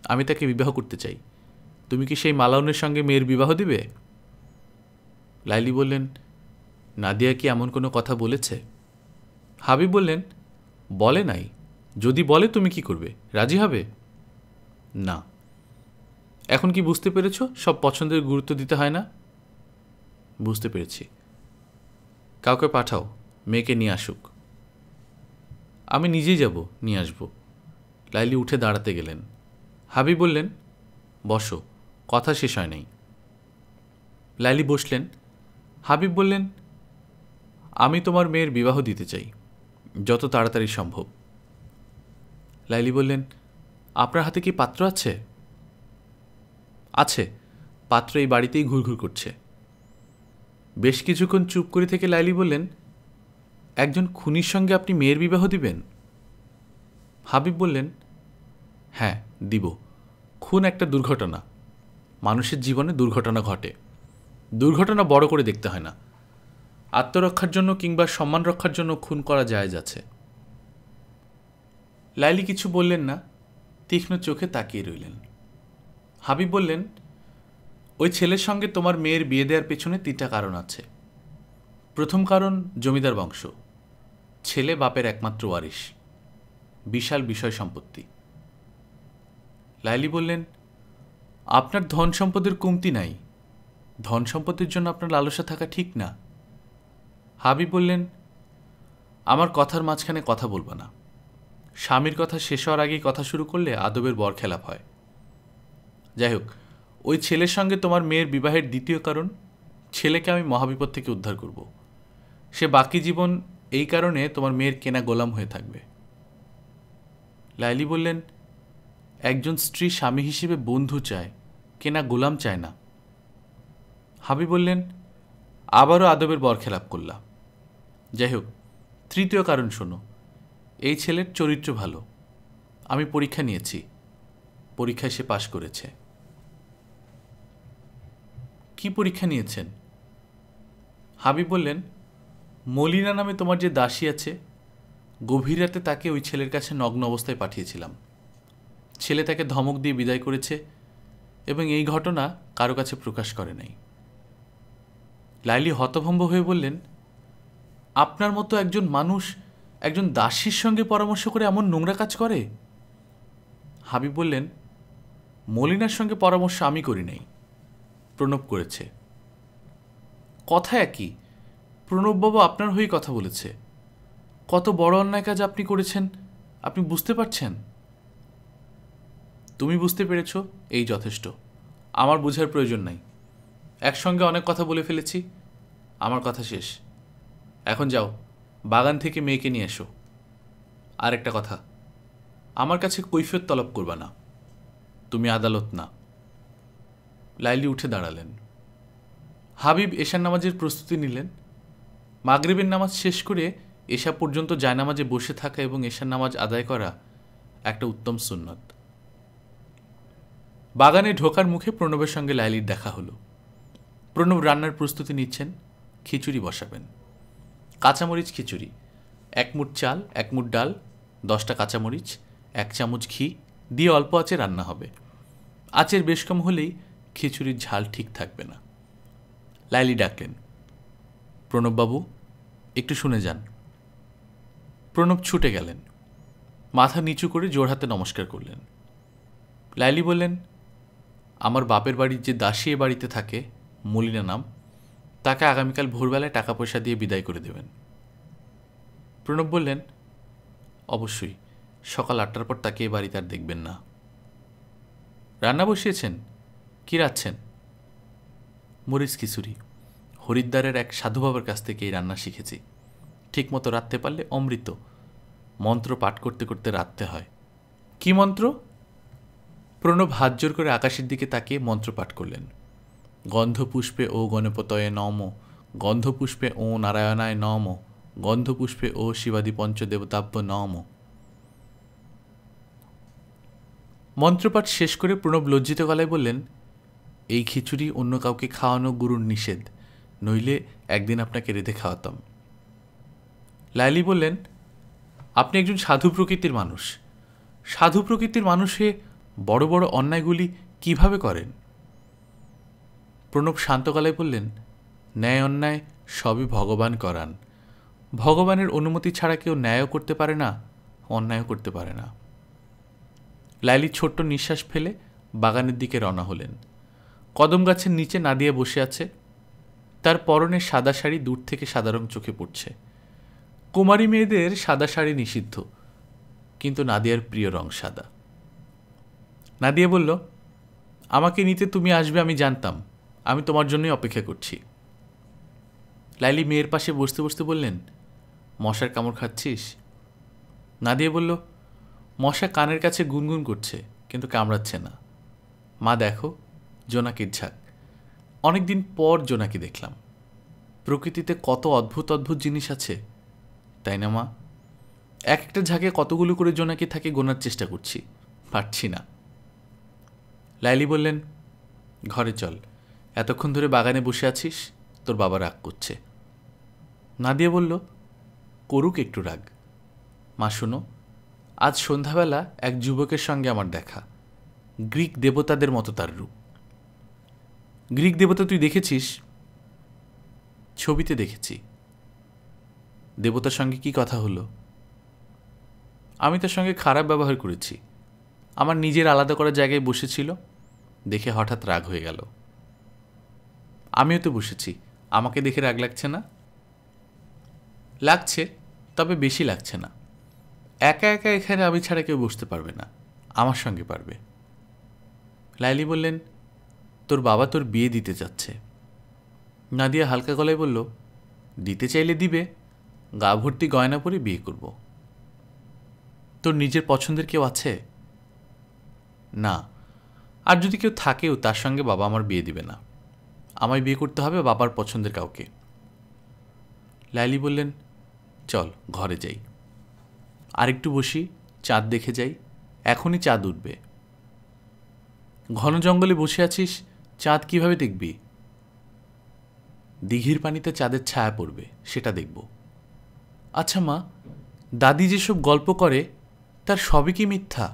[SPEAKER 1] আমি তাকে বিবাহ করতে চাই, তুমি কি সেই মালাউনের সঙ্গে মেয়ের বিবাহ দিবে? লাইলি বললেন, নাদিয়া কি এমন কোনো কথা বলেছে? হাবিব বললেন, বলে নাই, যদি বলে তুমি কি করবে, রাজি হবে? না। এখন কি বুঝতে পেরেছ সব পছন্দের গুরুত্ব দিতে হয় না? বুঝতে পেরেছি। কাউকে পাঠাও, মেয়েকে নিয়ে আসুক। আমি নিজেই যাব, নিয়ে আসব। লাইলি উঠে দাঁড়াতে গেলেন। হাবিব বললেন, বসো, কথা শেষ হয় নাই। লাইলি বসলেন। হাবিব বললেন, আমি তোমার মেয়ের বিবাহ দিতে চাই, যত তাড়াতাড়ি সম্ভব। লাইলি বললেন, আপনার হাতে কি পাত্র আছে? আছে, পাত্র এই বাড়িতেই ঘুরঘুর করছে। বেশ কিছুক্ষণ চুপ করে থেকে লাইলি বললেন, একজন খুনির সঙ্গে আপনি মেয়ের বিবাহ দিবেন? হাবিব বললেন, হ্যাঁ দিব। খুন একটা দুর্ঘটনা, মানুষের জীবনে দুর্ঘটনা ঘটে। দুর্ঘটনা বড় করে দেখতে হয় না। আত্মরক্ষার জন্য কিংবা সম্মান রক্ষার জন্য খুন করা জায়েজ আছে। লাইলি কিছু বললেন না, তীক্ষ্ণ চোখে তাকিয়ে রইলেন। হাবিব বললেন, ওই ছেলের সঙ্গে তোমার মেয়ের বিয়ে দেওয়ার পেছনে 3টা কারণ আছে। প্রথম কারণ, জমিদার বংশ, ছেলে বাপের একমাত্র ওয়ারিশ, বিশাল বিষয় সম্পত্তি। লাইলি বললেন, আপনার ধন সম্পদের কমতি নাই, ধন সম্পত্তির জন্য আপনার লালসা থাকা ঠিক না। হাবিব বললেন, আমার কথার মাঝখানে কথা বলবা না। স্বামীর কথা শেষ হওয়ার আগেই কথা শুরু করলে আদবের বরখেলাপ হয়। যাই হোক, ওই ছেলের সঙ্গে তোমার মেয়ের বিবাহের দ্বিতীয় কারণ, ছেলেকে আমি মহাবিপদ থেকে উদ্ধার করব। সে বাকি জীবন এই কারণে তোমার মেয়ের কেনা গোলাম হয়ে থাকবে। লাইলি বললেন, একজন স্ত্রী স্বামী হিসেবে বন্ধু চায়, কেনা গোলাম চায় না। হাবিব বললেন, আবারও আদবের বরখেলাপ করলাম। যাই হোক, তৃতীয় কারণ শোনো, এই ছেলের চরিত্র ভালো। আমি পরীক্ষা নিয়েছি, পরীক্ষায় সে পাশ করেছে। কি পরীক্ষা নিয়েছেন? হাবিব বললেন, মলিনা নামে তোমার যে দাসী আছে, গভীর রাতে তাকে ওই ছেলের কাছে নগ্ন অবস্থায় পাঠিয়েছিলাম। ছেলে তাকে ধমক দিয়ে বিদায় করেছে এবং এই ঘটনা কারো কাছে প্রকাশ করে নাই। লাইলি হতভম্ব হয়ে বললেন, আপনার মতো একজন মানুষ একজন দাসীর সঙ্গে পরামর্শ করে এমন নোংরা কাজ করে? হাবিব বললেন, মলিনার সঙ্গে পরামর্শ আমি করি নাই, প্রণব করেছে। কথা একই, প্রণববাবু আপনার হয়েই কথা বলেছে। কত বড় অন্যায় কাজ আপনি করেছেন, আপনি বুঝতে পারছেন? তুমি বুঝতে পেরেছ, এই যথেষ্ট। আমার বোঝার প্রয়োজন নাই। একসঙ্গে অনেক কথা বলে ফেলেছি, আমার কথা শেষ। এখন যাও, বাগান থেকে মেয়েকে নিয়ে এসো। আর একটা কথা, আমার কাছে কৈফিয়ত তলব করবা না, তুমি আদালত না। লাইলি উঠে দাঁড়ালেন। হাবিব এশার নামাজের প্রস্তুতি নিলেন। মাগরিবের নামাজ শেষ করে এশা পর্যন্ত জায়নামাজে বসে থাকা এবং এশার নামাজ আদায় করা একটা উত্তম সুন্নত। বাগানে ঢোকার মুখে প্রণবের সঙ্গে লাইলির দেখা হলো। প্রণব রান্নার প্রস্তুতি নিচ্ছেন, খিচুড়ি বসাবেন। কাঁচামরিচ খিচুড়ি, 1 মুঠ চাল, 1 মুঠ ডাল, 10টা কাঁচামরিচ, 1 চামচ ঘি দিয়ে অল্প আঁচে রান্না হবে। আঁচের বেশ কম হলেই খিচুড়ির ঝাল ঠিক থাকবে না। লাইলি ডাকলেন, প্রণববাবু একটু শুনে যান। প্রণব ছুটে গেলেন, মাথা নিচু করে জোড়হাতে নমস্কার করলেন। লাইলি বললেন, আমার বাপের বাড়ির যে দাসী এ বাড়িতে থাকে, মলিনা নাম, তাকে আগামীকাল ভোরবেলায় টাকা পয়সা দিয়ে বিদায় করে দেবেন। প্রণব বললেন, অবশ্যই, সকাল 8টার পর তাকে এ বাড়িতে আর দেখবেন না। রান্না বসিয়েছেন? কি রাঁধছেন? মরিচ খিচুড়ি। হরিদ্বারের এক সাধু বাবার কাছ থেকে এই রান্না শিখেছি। ঠিকমতো রাঁধতে পারলে অমৃত। মন্ত্র পাঠ করতে করতে রাঁধতে হয়। কি মন্ত্র? প্রণব হাত জোর করে আকাশের দিকে তাকিয়ে মন্ত্র পাঠ করলেন। গন্ধপুষ্পে ও গণপতয়ে নম, গন্ধপুষ্পে ও নারায়ণায় নম, গন্ধপুষ্পে ও শিবাদি পঞ্চদেবতাভ্য নম। মন্ত্রপাঠ শেষ করে প্রণব লজ্জিত গলায় বললেন, এই খিচুড়ি অন্য কাউকে খাওয়ানো গুরুর নিষেধ, নইলে একদিন আপনাকে রেঁধে খাওয়াতাম। লাইলি বললেন, আপনি একজন সাধু প্রকৃতির মানুষ। সাধু প্রকৃতির মানুষে বড় বড় অন্যায়গুলি কিভাবে করেন? প্রণব শান্ত গলায় বললেন, ন্যায় অন্যায় সবই ভগবান করান। ভগবানের অনুমতি ছাড়া কেউ ন্যায়ও করতে পারে না, অন্যায়ও করতে পারে না। লাইলি ছোট্ট নিঃশ্বাস ফেলে বাগানের দিকে রওনা হলেন। কদম গাছের নিচে নাদিয়া বসে আছে। তার পরনে সাদা শাড়ি দূর থেকে সাদা রং চোখে পড়ছে। কুমারী মেয়েদের সাদা শাড়ি নিষিদ্ধ, কিন্তু নাদিয়ার প্রিয় রং সাদা। নাদিয়া বলল, আমাকে নিতে তুমি আসবে আমি জানতাম, আমি তোমার জন্যই অপেক্ষা করছি। লাইলি মেয়ের পাশে বসতে বসতে বললেন, মশার কামড় খাচ্ছিস? নাদিয়া বলল, মশা কানের কাছে গুনগুন করছে, কিন্তু কামড়াচ্ছে না। মা দেখো, জোনাকির ঝাঁক। অনেকদিন পর জোনাকি দেখলাম। প্রকৃতিতে কত অদ্ভুত অদ্ভুত জিনিস আছে, তাই না মা? এক একটা ঝাঁকে কতগুলো করে জোনাকি থাকে গোনার চেষ্টা করছি, পারছি না। লাইলি বললেন, ঘরে চল, এতক্ষণ ধরে বাগানে বসে আছিস, তোর বাবা রাগ করছে। নাদিয়া বলল, করুক একটু রাগ। মা শোনো, আজ সন্ধ্যাবেলা এক যুবকের সঙ্গে আমার দেখা। গ্রিক দেবতাদের মতো তার রূপ। গ্রিক দেবতা তুই দেখেছিস? ছবিতে দেখেছি। দেবতার সঙ্গে কি কথা হলো? আমি তার সঙ্গে খারাপ ব্যবহার করেছি। আমার নিজের আলাদা করা জায়গায় বসেছিল, দেখে হঠাৎ রাগ হয়ে গেল। আমিও তো বসেছি, আমাকে দেখে রাগ লাগছে না? লাগছে, তবে বেশি লাগছে না। একা একা এখানে আমি ছাড়া কেউ বসতে পারবে না, আমার সঙ্গে পারবে। লাইলি বললেন, তোর বাবা তোর বিয়ে দিতে চাচ্ছে। নাদিয়া হালকা গলায় বলল, দিতে চাইলে দিবে, গা ভর্তি গয়না পরে বিয়ে করব। তোর নিজের পছন্দের কেউ আছে? না, আর যদি কেউ থাকেও তার সঙ্গে বাবা আমার বিয়ে দিবে না। আমায় বিয়ে করতে হবে বাবার পছন্দের কাউকে। লাইলি বললেন, চল ঘরে যাই, আরেকটু বসি, চাঁদ দেখে যাই, এখনই চাঁদ উঠবে। ঘন জঙ্গলে বসে আছিস, চাঁদ কিভাবে দেখবি? দিঘির পানিতে চাঁদের ছায়া পড়বে, সেটা দেখব। আচ্ছা মা, দাদি যেসব গল্প করে তার সবই কি মিথ্যা?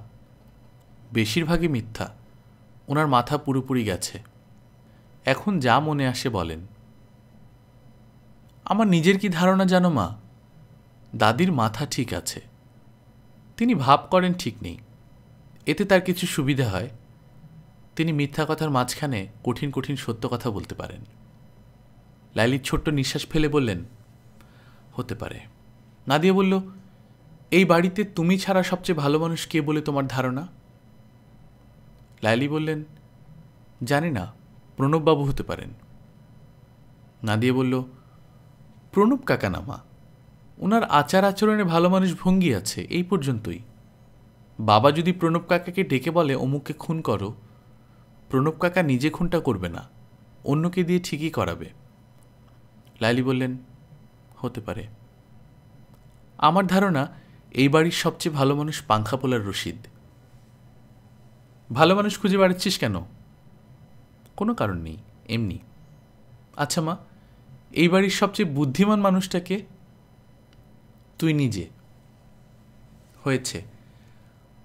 [SPEAKER 1] বেশিরভাগই মিথ্যা। ওনার মাথা পুরোপুরি গেছে। এখন যা মনে আসে বলেন। আমার নিজের কি ধারণা জানো মা? দাদির মাথা ঠিক আছে, তিনি ভাব করেন ঠিক নেই, এতে তার কিছু সুবিধা হয়। তিনি মিথ্যা কথার মাঝখানে কঠিন কঠিন সত্য কথা বলতে পারেন। লাইলি ছোট্ট নিঃশ্বাস ফেলে বললেন, হতে পারে। নাদিয়া বলল, এই বাড়িতে তুমি ছাড়া সবচেয়ে ভালো মানুষ কে বলে তোমার ধারণা? লাইলি বললেন, জানি না, প্রণববাবু হতে পারেন। নাদিয়া বলল, প্রণব কাকা না মা, ওনার আচার আচরণে ভালো মানুষ ভঙ্গি আছে, এই পর্যন্তই। বাবা যদি প্রণব কাকাকে ডেকে বলে অমুককে খুন করো, প্রণব কাকা নিজে খুনটা করবে না, অন্যকে দিয়ে ঠিকই করাবে। লাইলি বললেন, হতে পারে। আমার ধারণা এই বাড়ির সবচেয়ে ভালো মানুষ পাংখাপোলার রশিদ। ভালো মানুষ খুঁজে বেড়াচ্ছিস কেন? কোনো কারণ নেই, এমনি। আচ্ছা মা, এই বাড়ির সবচেয়ে বুদ্ধিমান মানুষটাকে? তুই নিজে। হয়েছে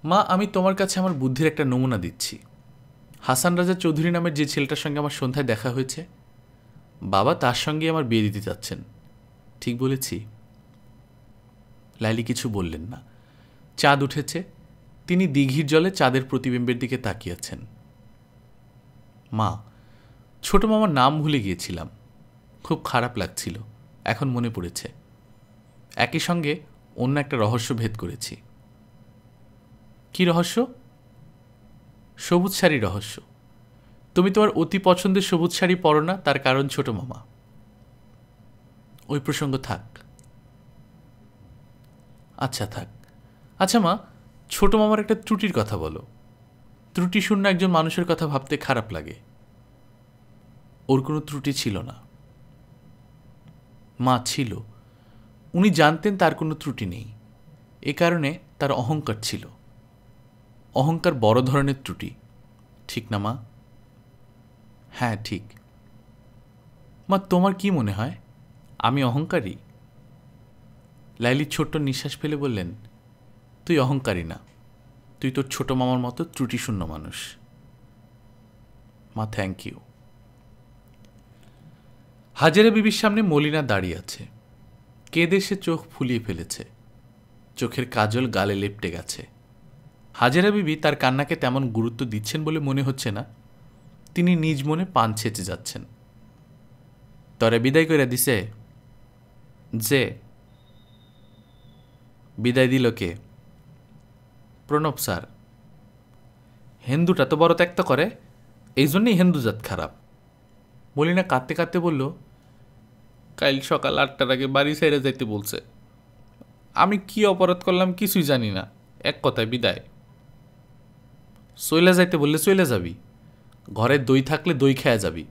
[SPEAKER 1] মা, আমি তোমার কাছে আমার বুদ্ধির একটা নমুনা দিচ্ছি। হাসান রাজা চৌধুরী নামের যে ছেলেটার সঙ্গে আমার সন্ধ্যায় দেখা হয়েছে, বাবা তার সঙ্গে আমার বিয়ে দিতে চাচ্ছেন। ঠিক বলেছি? লাইলি কিছু বললেন না। চাঁদ উঠেছে, তিনি দিঘির জলে চাঁদের প্রতিবিম্বের দিকে তাকিয়েছেন। মা, ছোট মামার নাম ভুলে গিয়েছিলাম, খুব খারাপ লাগছিল, এখন মনে পড়েছে। একই সঙ্গে অন্য একটা রহস্য ভেদ করেছি। কি রহস্য? সবুজ শাড়ি রহস্য। তুমি তোমার অতি পছন্দের সবুজ শাড়ি পরো না, তার কারণ ছোট মামা। ওই প্রসঙ্গ থাক। আচ্ছা থাক। আচ্ছা মা, ছোট মামার একটা ত্রুটির কথা বলো। ত্রুটিশূন্য একজন মানুষের কথা ভাবতে খারাপ লাগে। ওর কোনো ত্রুটি ছিল না। মা, ছিল। উনি জানতেন তার কোনো ত্রুটি নেই, এ কারণে তার অহংকার ছিল। অহংকার বড় ধরনের ত্রুটি, ঠিক না মা? হ্যাঁ ঠিক। মা, তোমার কি মনে হয় আমি অহংকারী? লাইলি ছোট্ট নিঃশ্বাস ফেলে বললেন, তুই অহংকারী না, তুই তোর ছোট মামার মতো ত্রুটিশূন্য মানুষ। মা, থ্যাংক ইউ। হাজেরা বিবির সামনে মলিনা দাঁড়িয়ে আছে। কেঁদে সে চোখ ফুলিয়ে ফেলেছে, চোখের কাজল গালে লেপটে গেছে। হাজেরা বিবি তার কান্নাকে তেমন গুরুত্ব দিচ্ছেন বলে মনে হচ্ছে না। তিনি নিজ মনে পান ছেঁচে যাচ্ছেন। তরে বিদায় করে দিছে? যে বিদায় দিল কে? প্রণব স্যার। হিন্দুটা তো বড় ত্যাক্ত করে, এই জন্যই হিন্দু জাত খারাপ। মলিনা কাঁদতে কাঁদতে বলল, কাল সকাল 8টার আগে বাড়ি ছেড়ে যাইতে বলছে। আমি কি অপরাধ করলাম কিছুই জানি না, এক কথায় বিদায়। চইলা যাইতে বললে চইলা যাবি, ঘরে দই থাকলে দই খেয়া যাবি,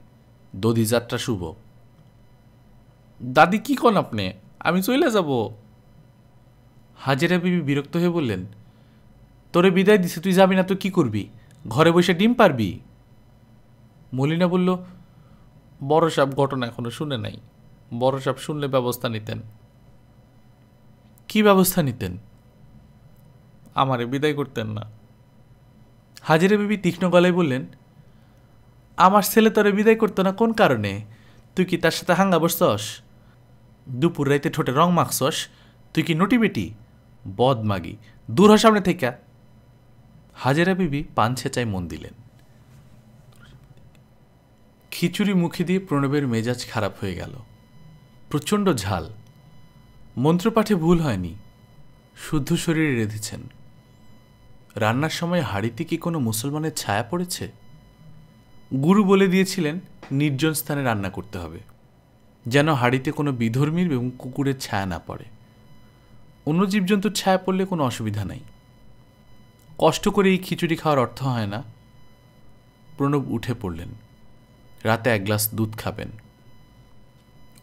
[SPEAKER 1] দধি যাত্রা শুভ। দাদি কি কন আপনি, আমি চইলা যাব। হাজেরা বিবি বিরক্ত হয়ে বললেন, তোরে বিদায় দিছে, তুই যাবি না তো কি করবি, ঘরে বসে ডিম পারবি? মলিনা বলল, বড় সাহেব ঘটনা এখনো শুনে নাই, বড় সাহেব শুনলে ব্যবস্থা নিতেন। কি ব্যবস্থা নিতেন? আমারে বিদায় করতেন না। হাজেরা বিবি তীক্ষ্ণ গলায় বললেন, আমার ছেলে তোরে বিদায় করতো না কোন কারণে? তুই কি তার সাথে হাঙ্গা বসছস? দুপুর রাইতে ঠোঁটে রং মাখছস? তুই কি নটি বেটি? বদমাগি, দূর হ সামনে থেকে। হাজেরা বিবি পান ছেঁচায় মন দিলেন। খিচুড়ি মুখে দিয়ে প্রণবের মেজাজ খারাপ হয়ে গেল। প্রচণ্ড ঝাল। মন্ত্রপাঠে ভুল হয়নি, শুদ্ধ শরীরে রেঁধেছেন। রান্নার সময় হাঁড়িতে কি কোনো মুসলমানের ছায়া পড়েছে? গুরু বলে দিয়েছিলেন নির্জন স্থানে রান্না করতে হবে, যেন হাঁড়িতে কোনো বিধর্মীর এবং কুকুরের ছায়া না পড়ে। অন্য জীবজন্তুর ছায়া পড়লে কোনো অসুবিধা নাই। কষ্ট করে এই খিচুড়ি খাওয়ার অর্থ হয় না। প্রণব উঠে পড়লেন, রাতে এক গ্লাস দুধ খাবেন।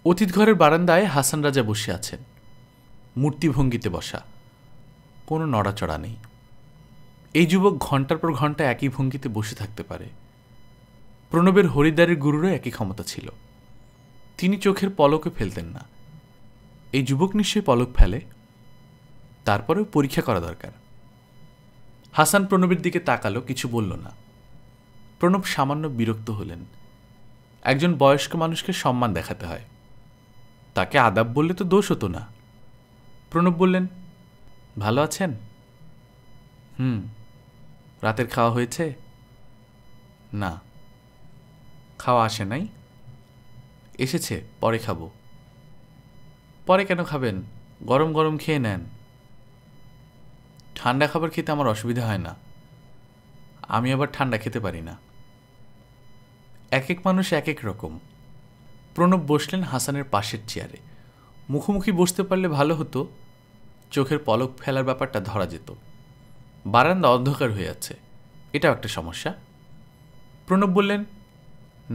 [SPEAKER 1] অতীত ঘরের বারান্দায় হাসান রাজা বসে আছেন, মূর্তি ভঙ্গিতে বসা, কোনো নড়াচড়া নেই। এই যুবক ঘন্টার পর ঘন্টা একই ভঙ্গিতে বসে থাকতে পারে। প্রণবের হরিদ্বারের গুরুরও একই ক্ষমতা ছিল, তিনি চোখের পলকে ফেলতেন না। এই যুবক নিশ্চয়ই পলক ফেলে, তারপরেও পরীক্ষা করা দরকার। হাসান প্রণবের দিকে তাকালো, কিছু বলল না। প্রণব সামান্য বিরক্ত হলেন। একজন বয়স্ক মানুষকে সম্মান দেখাতে হয়, তাকে আদাব বললে তো দোষ হতো না। প্রণব বললেন, ভালো আছেন? রাতের খাওয়া হয়েছে? না। খাওয়া আসে নাই? এসেছে, পরে খাবো। পরে কেন খাবেন? গরম গরম খেয়ে নেন। ঠান্ডা খাবার খেতে আমার অসুবিধা হয় না, আমি আবার ঠান্ডা খেতে পারি না। এক এক মানুষ এক এক রকম। প্রণব বসলেন হাসানের পাশের চেয়ারে। মুখোমুখি বসতে পারলে ভালো হতো, চোখের পলক ফেলার ব্যাপারটা ধরা যেত। বারান্দা অন্ধকার হয়ে আছে, এটাও একটা সমস্যা। প্রণব বললেন,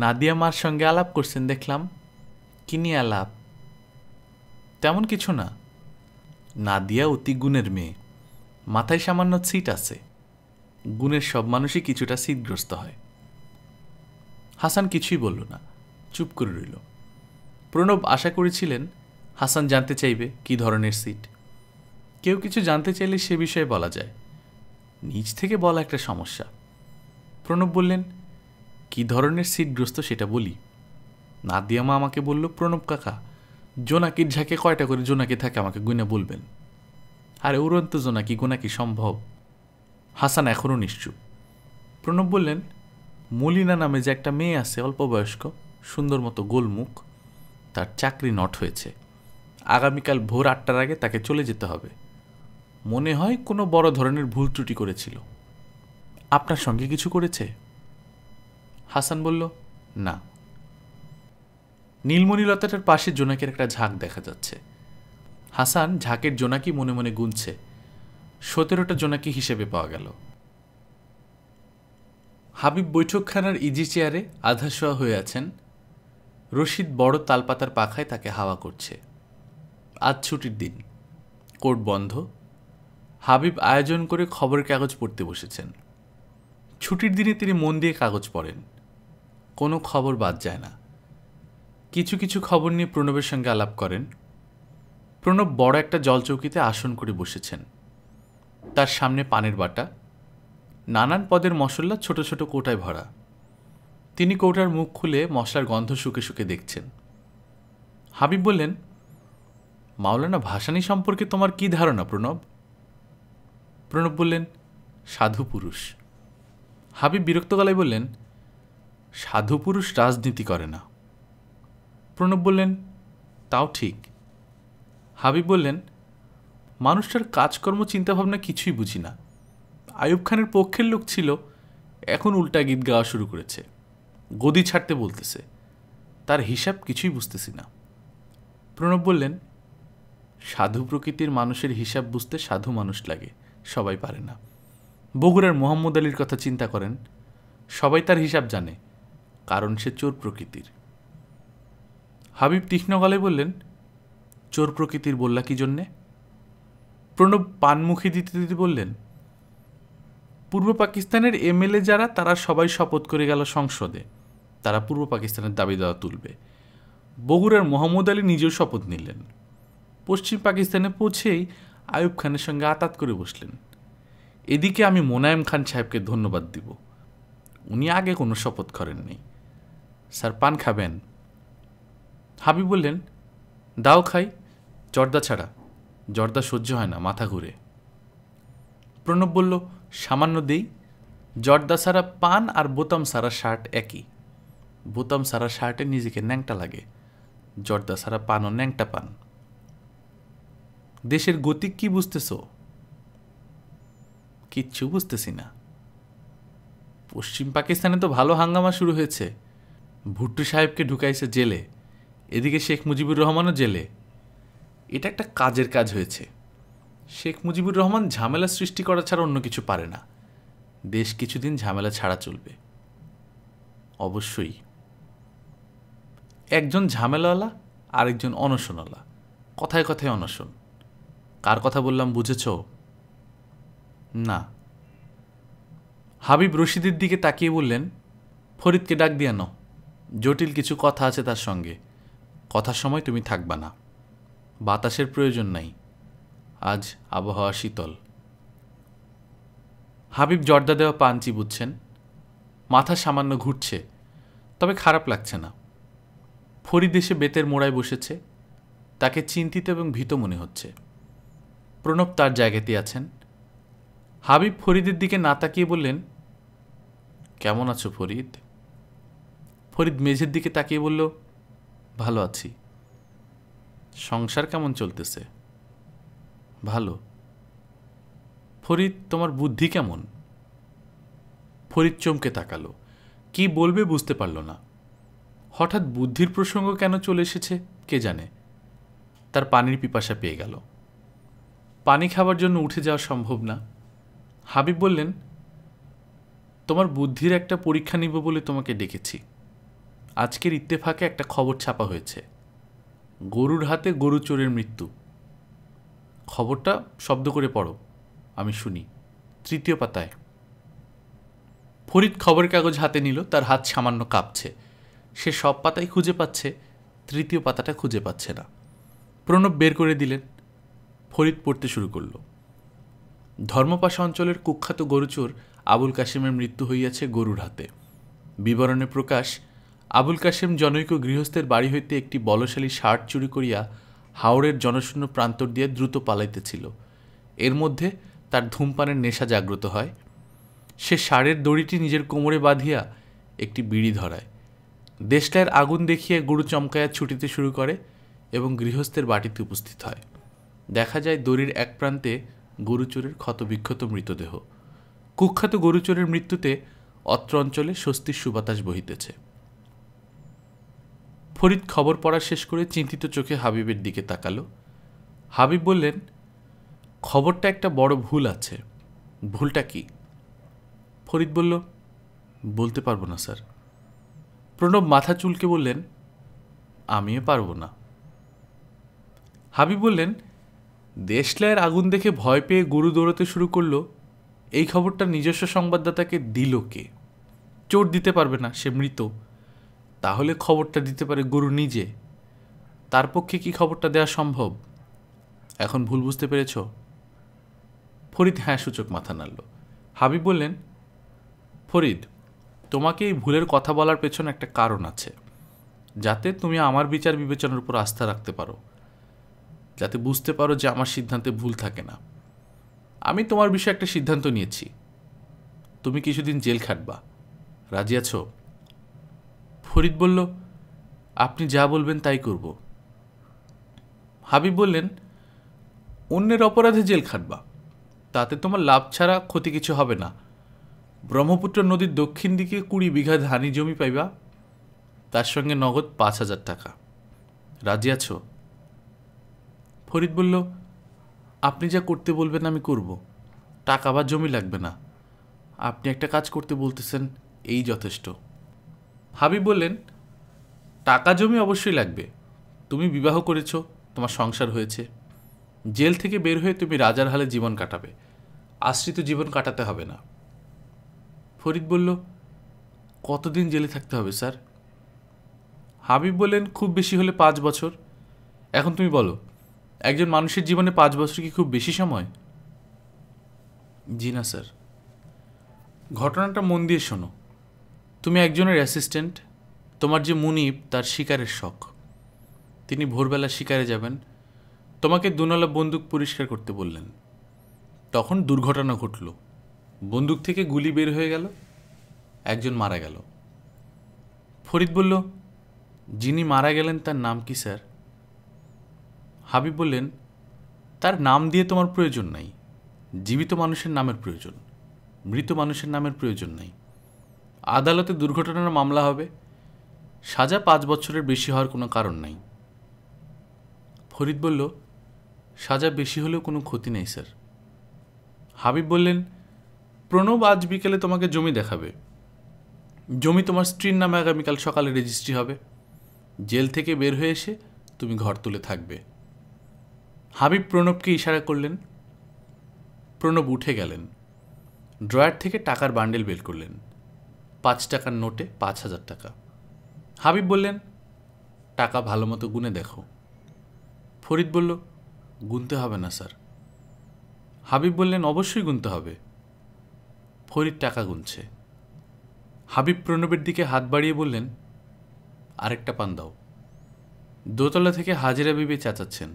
[SPEAKER 1] নাদিয়া মার সঙ্গে আলাপ করছেন দেখলাম, কি নিয়ে আলাপ? তেমন কিছু না। নাদিয়া অতি গুণের মেয়ে, মাথায় সামান্য ছিট আছে। গুণের সব মানুষই কিছুটা ছিটগ্রস্ত হয়। হাসান কিছুই বলল না, চুপ করে রইল। প্রণব আশা করেছিলেন হাসান জানতে চাইবে কি ধরনের সিট। কেউ কিছু জানতে চাইলে সে বিষয়ে বলা যায়, নিজ থেকে বলা একটা সমস্যা। প্রণব বললেন, কি ধরনের সিটগ্রস্ত সেটা বলি। নাদিয়া মা আমাকে বলল, প্রণব কাকা, জোনাকির ঝাঁকে কয়টা করে জোনাকি থাকে আমাকে গুনে বলবেন। আরে উড়ন্ত জোনাকি গোনা কি সম্ভব? হাসান এখনও নিশ্চুপ। প্রণব বললেন, মলিনা নামে যে একটা মেয়ে আছে, অল্প বয়স্ক, সুন্দর মতো গোলমুখ, তার চাকরি নট হয়েছে। আগামীকাল ভোর 8টার আগে তাকে চলে যেতে হবে। মনে হয় কোনো বড় ধরনের ভুল ত্রুটি করেছিল। আপনার সঙ্গে কিছু করেছে? হাসান বলল, না। নীলমণিলতাটার পাশে জোনাকের একটা ঝাঁক দেখা যাচ্ছে। হাসান ঝাঁকের জোনাকি মনে মনে গুনছে, 17টা জোনাকি হিসেবে পাওয়া গেল। হাবিব বৈঠকখানার ইজি চেয়ারে আধা শোয়া হয়ে আছেন। রশিদ বড় তালপাতার পাখায় তাকে হাওয়া করছে। আজ ছুটির দিন, কোর্ট বন্ধ। হাবিব আয়োজন করে খবরের কাগজ পড়তে বসেছেন। ছুটির দিনে তিনি মন দিয়ে কাগজ পড়েন, কোনো খবর বাদ যায় না। কিছু কিছু খবর নিয়ে প্রণবের সঙ্গে আলাপ করেন। প্রণব বড় একটা জলচৌকিতে আসন করে বসেছেন, তার সামনে পানের বাটা, নানান পদের মশলা ছোট ছোট কৌটায় ভরা। তিনি কৌটার মুখ খুলে মশলার গন্ধ শুকে শুকে দেখছেন। হাবিব বললেন, মাওলানা ভাসানী সম্পর্কে তোমার কি ধারণা প্রণব? প্রণব বললেন, সাধু পুরুষ। হাবিব বিরক্ত গলায় বললেন, সাধু পুরুষ রাজনীতি করে না। প্রণব বললেন, তাও ঠিক। হাবিব বললেন, মানুষটার কাজকর্ম চিন্তাভাবনা কিছুই বুঝি না। আইয়ুব খানের পক্ষের লোক ছিল, এখন উল্টা গীত গাওয়া শুরু করেছে, গদি ছাড়তে বলতেছে, তার হিসাব কিছুই বুঝতেছি না। প্রণব বললেন, সাধু প্রকৃতির মানুষের হিসাব বুঝতে সাধু মানুষ লাগে, সবাই পারে না। বগুড়ার মোহাম্মদ আলীর কথা চিন্তা করেন, সবাই তার হিসাব জানে, কারণ সে চোর প্রকৃতির। হাবিব তীক্ষ্ণ গলায় বললেন, চোর প্রকৃতির বললা কি জন্যে? প্রণব পানমুখী দিতে দিতে বললেন, পূর্ব পাকিস্তানের এমএলএ যারা, তারা সবাই শপথ করে গেল সংসদে তারা পূর্ব পাকিস্তানের দাবি দেওয়া তুলবে। বগুড়ার মোহাম্মদ আলী নিজেও শপথ নিলেন। পশ্চিম পাকিস্তানে পৌঁছেই আইয়ুব খানের সঙ্গে আতাত করে বসলেন। এদিকে আমি মোনায়েম খান সাহেবকে ধন্যবাদ দিব, উনি আগে কোনো শপথ করেননি। স্যার, পান খাবেন? হাবিব বললেন, দাও খাই, জর্দা ছাড়া। জর্দা সহ্য হয় না, মাথা ঘুরে। প্রণব বলল, সামান্য দেই। জর্দা ছাড়া পান আর বোতাম ছাড়া শার্ট একই। বোতাম ছাড়া শার্টে নিজেকে ন্যাংটা লাগে, জর্দা ছাড়া পানও ন্যাংটা পান। দেশের গতিক কি বুঝতেছ? কিচ্ছু বুঝতেছি না। পশ্চিম পাকিস্তানে তো ভালো হাঙ্গামা শুরু হয়েছে। ভুট্টো সাহেবকে ঢুকাইছে জেলে, এদিকে শেখ মুজিবুর রহমানও জেলে। এটা একটা কাজের কাজ হয়েছে। শেখ মুজিবুর রহমান ঝামেলা সৃষ্টি করা ছাড়া অন্য কিছু পারে না। দেশ কিছুদিন ঝামেলা ছাড়া চলবে। অবশ্যই। একজন ঝামেলাওয়ালা, আরেকজন অনশনওয়ালা। কথায় কথায় অনশন। কার কথা বললাম বুঝেছ? না। হাবিব রশিদের দিকে তাকিয়ে বললেন, ফরিদকে ডাক দিয়ে আনো, জটিল কিছু কথা আছে তার সঙ্গে। কথার সময় তুমি থাকবা না। বাতাসের প্রয়োজন নাই, আজ আবহাওয়া শীতল। হাবিব জর্দা দেওয়া পান চিবুচ্ছেন, মাথা সামান্য ঘুরছে, তবে খারাপ লাগছে না। ফরিদ এসে বেতের মোড়ায় বসেছে, তাকে চিন্তিত এবং ভীত মনে হচ্ছে। প্রণব তার জায়গাতে আছেন। হাবিব ফরিদের দিকে না তাকিয়ে বললেন, কেমন আছো ফরিদ? ফরিদ মেঝের দিকে তাকিয়ে বলল, ভালো আছি। সংসার কেমন চলতেছে? ভালো। ফরিদ, তোমার বুদ্ধি কেমন? ফরিদ চমকে তাকালো, কি বলবে বুঝতে পারল না। হঠাৎ বুদ্ধির প্রসঙ্গ কেন চলে এসেছে কে জানে। তার পানির পিপাসা পেয়ে গেল। পানি খাবার জন্য উঠে যাওয়া সম্ভব না। হাবিব বললেন, তোমার বুদ্ধির একটা পরীক্ষা নিব বলে তোমাকে ডেকেছি। আজকের ইত্তেফাকে একটা খবর ছাপা হয়েছে, গরুর হাতে গরু চোরের মৃত্যু। খবরটা শব্দ করে পড়ো, আমি শুনি। 3য় পাতায়। ফরিদ খবরের কাগজ হাতে নিল, তার হাত সামান্য কাঁপছে। সে সব পাতাই খুঁজে পাচ্ছে, 3য় পাতাটা খুঁজে পাচ্ছে না। প্রণব বের করে দিলেন। ফরিদ পড়তে শুরু করল। ধর্মপাশা অঞ্চলের কুখ্যাত গরুচোর আবুল কাশেমের মৃত্যু হইয়াছে গরুর হাতে। বিবরণে প্রকাশ, আবুল কাশেম জনৈক গৃহস্থের বাড়ি হইতে একটি বলশালী ষাঁড় চুরি করিয়া হাওড়ের জনশূন্য প্রান্তর দিয়ে দ্রুত পালাইতেছিল। এর মধ্যে তার ধূমপানের নেশা জাগ্রত হয়। সে ষাঁড়ের দড়িটি নিজের কোমরে বাঁধিয়া একটি বিড়ি ধরায়। দেশলাইয়ের আগুন দেখিয়া গরু চমকাইয়া ছুটিতে শুরু করে এবং গৃহস্থের বাটিতে উপস্থিত হয়। দেখা যায় দড়ির এক প্রান্তে গরুচোরের ক্ষতবিক্ষত মৃতদেহ। কুখ্যাত গরুচোরের মৃত্যুতে অত্র অঞ্চলে স্বস্তির সুবাতাস বহিতেছে। ফরিদ খবর পড়া শেষ করে চিন্তিত চোখে হাবিবের দিকে তাকালো। হাবিব বললেন, খবরটা একটা বড় ভুল আছে। ভুলটা কি? ফরিদ বলল, বলতে পারবো না স্যার। প্রণব মাথা চুলকে বললেন, আমিও পারবো না। হাবিব বললেন, দেশলাইয়ের আগুন দেখে ভয় পেয়ে গরু দৌড়াতে শুরু করলো, এই খবরটা নিজস্ব সংবাদদাতাকে দিল কে? চোর দিতে পারবে না, সে মৃত। তাহলে খবরটা দিতে পারে গরু নিজে। তার পক্ষে কি খবরটা দেওয়া সম্ভব? এখন ভুল বুঝতে পেরেছ? ফরিদ হ্যাঁ সূচক মাথা নাড়ল। হাবিব বললেন, ফরিদ, তোমাকে এই ভুলের কথা বলার পেছনে একটা কারণ আছে, যাতে তুমি আমার বিচার বিবেচনার উপর আস্থা রাখতে পারো, যাতে বুঝতে পারো যে আমার সিদ্ধান্তে ভুল থাকে না। আমি তোমার বিষয়ে একটা সিদ্ধান্ত নিয়েছি, তুমি কিছুদিন জেল খাটবা। রাজি আছো? ফরিদ বলল, আপনি যা বলবেন তাই করব। হাবিব বললেন, অন্যের অপরাধে জেল খাটবা, তাতে তোমার লাভ ছাড়া ক্ষতি কিছু হবে না। ব্রহ্মপুত্র নদীর দক্ষিণ দিকে 20 বিঘা ধানি জমি পাইবা, তার সঙ্গে নগদ 5,000 টাকা। রাজি আছো? ফরিদ বলল, আপনি যা করতে বলবেন আমি করব, টাকা বা জমি লাগবে না, আপনি একটা কাজ করতে বলতেছেন, এই যথেষ্ট। হাবিব বললেন, টাকা জমি অবশ্যই লাগবে। তুমি বিবাহ করেছ, তোমার সংসার হয়েছে, জেল থেকে বের হয়ে তুমি রাজার হালে জীবন কাটাবে, আশ্রিত জীবন কাটাতে হবে না। ফরিদ বলল, কতদিন জেলে থাকতে হবে স্যার? হাবিব বললেন, খুব বেশি হলে 5 বছর। এখন তুমি বলো, একজন মানুষের জীবনে 5 বছর কি খুব বেশি সময়? জি না স্যার। ঘটনাটা মন দিয়ে শোনো। তুমি একজনের অ্যাসিস্ট্যান্ট, তোমার যে মুনিব তার শিকারের শখ। তিনি ভোরবেলা শিকারে যাবেন, তোমাকে দুনলা বন্দুক পরিষ্কার করতে বললেন। তখন দুর্ঘটনা ঘটল, বন্দুক থেকে গুলি বের হয়ে গেল, একজন মারা গেল। ফরিদ বলল, যিনি মারা গেলেন তার নাম কি স্যার? হাবিব বললেন, তার নাম দিয়ে তোমার প্রয়োজন নাই, জীবিত মানুষের নামের প্রয়োজন, মৃত মানুষের নামের প্রয়োজন নাই। আদালতে দুর্ঘটনার মামলা হবে, সাজা 5 বছরের বেশি হওয়ার কোনো কারণ নাই। ফরিদ বলল, সাজা বেশি হলেও কোনো ক্ষতি নেই স্যার। হাবিব বললেন, প্রণব আজ বিকেলে তোমাকে জমি দেখাবে, জমি তোমার স্ত্রীর নামে আগামীকাল সকালে রেজিস্ট্রি হবে, জেল থেকে বের হয়ে এসে তুমি ঘর তুলে থাকবে। হাবিব প্রণবকে ইশারা করলেন। প্রণব উঠে গেলেন, ড্রয়ার থেকে টাকার বান্ডেল বের করলেন, 5 টাকার নোটে 5,000 টাকা। হাবিব বললেন, টাকা ভালো মতো গুনে দেখো। ফরিদ বলল, গুনতে হবে না স্যার। হাবিব বললেন, অবশ্যই গুনতে হবে। ফরিদ টাকা গুনছে। হাবিব প্রণবের দিকে হাত বাড়িয়ে বললেন, আরেকটা পান দাও। দোতলা থেকে হাজিরা বিবি চেঁচাচ্ছেন,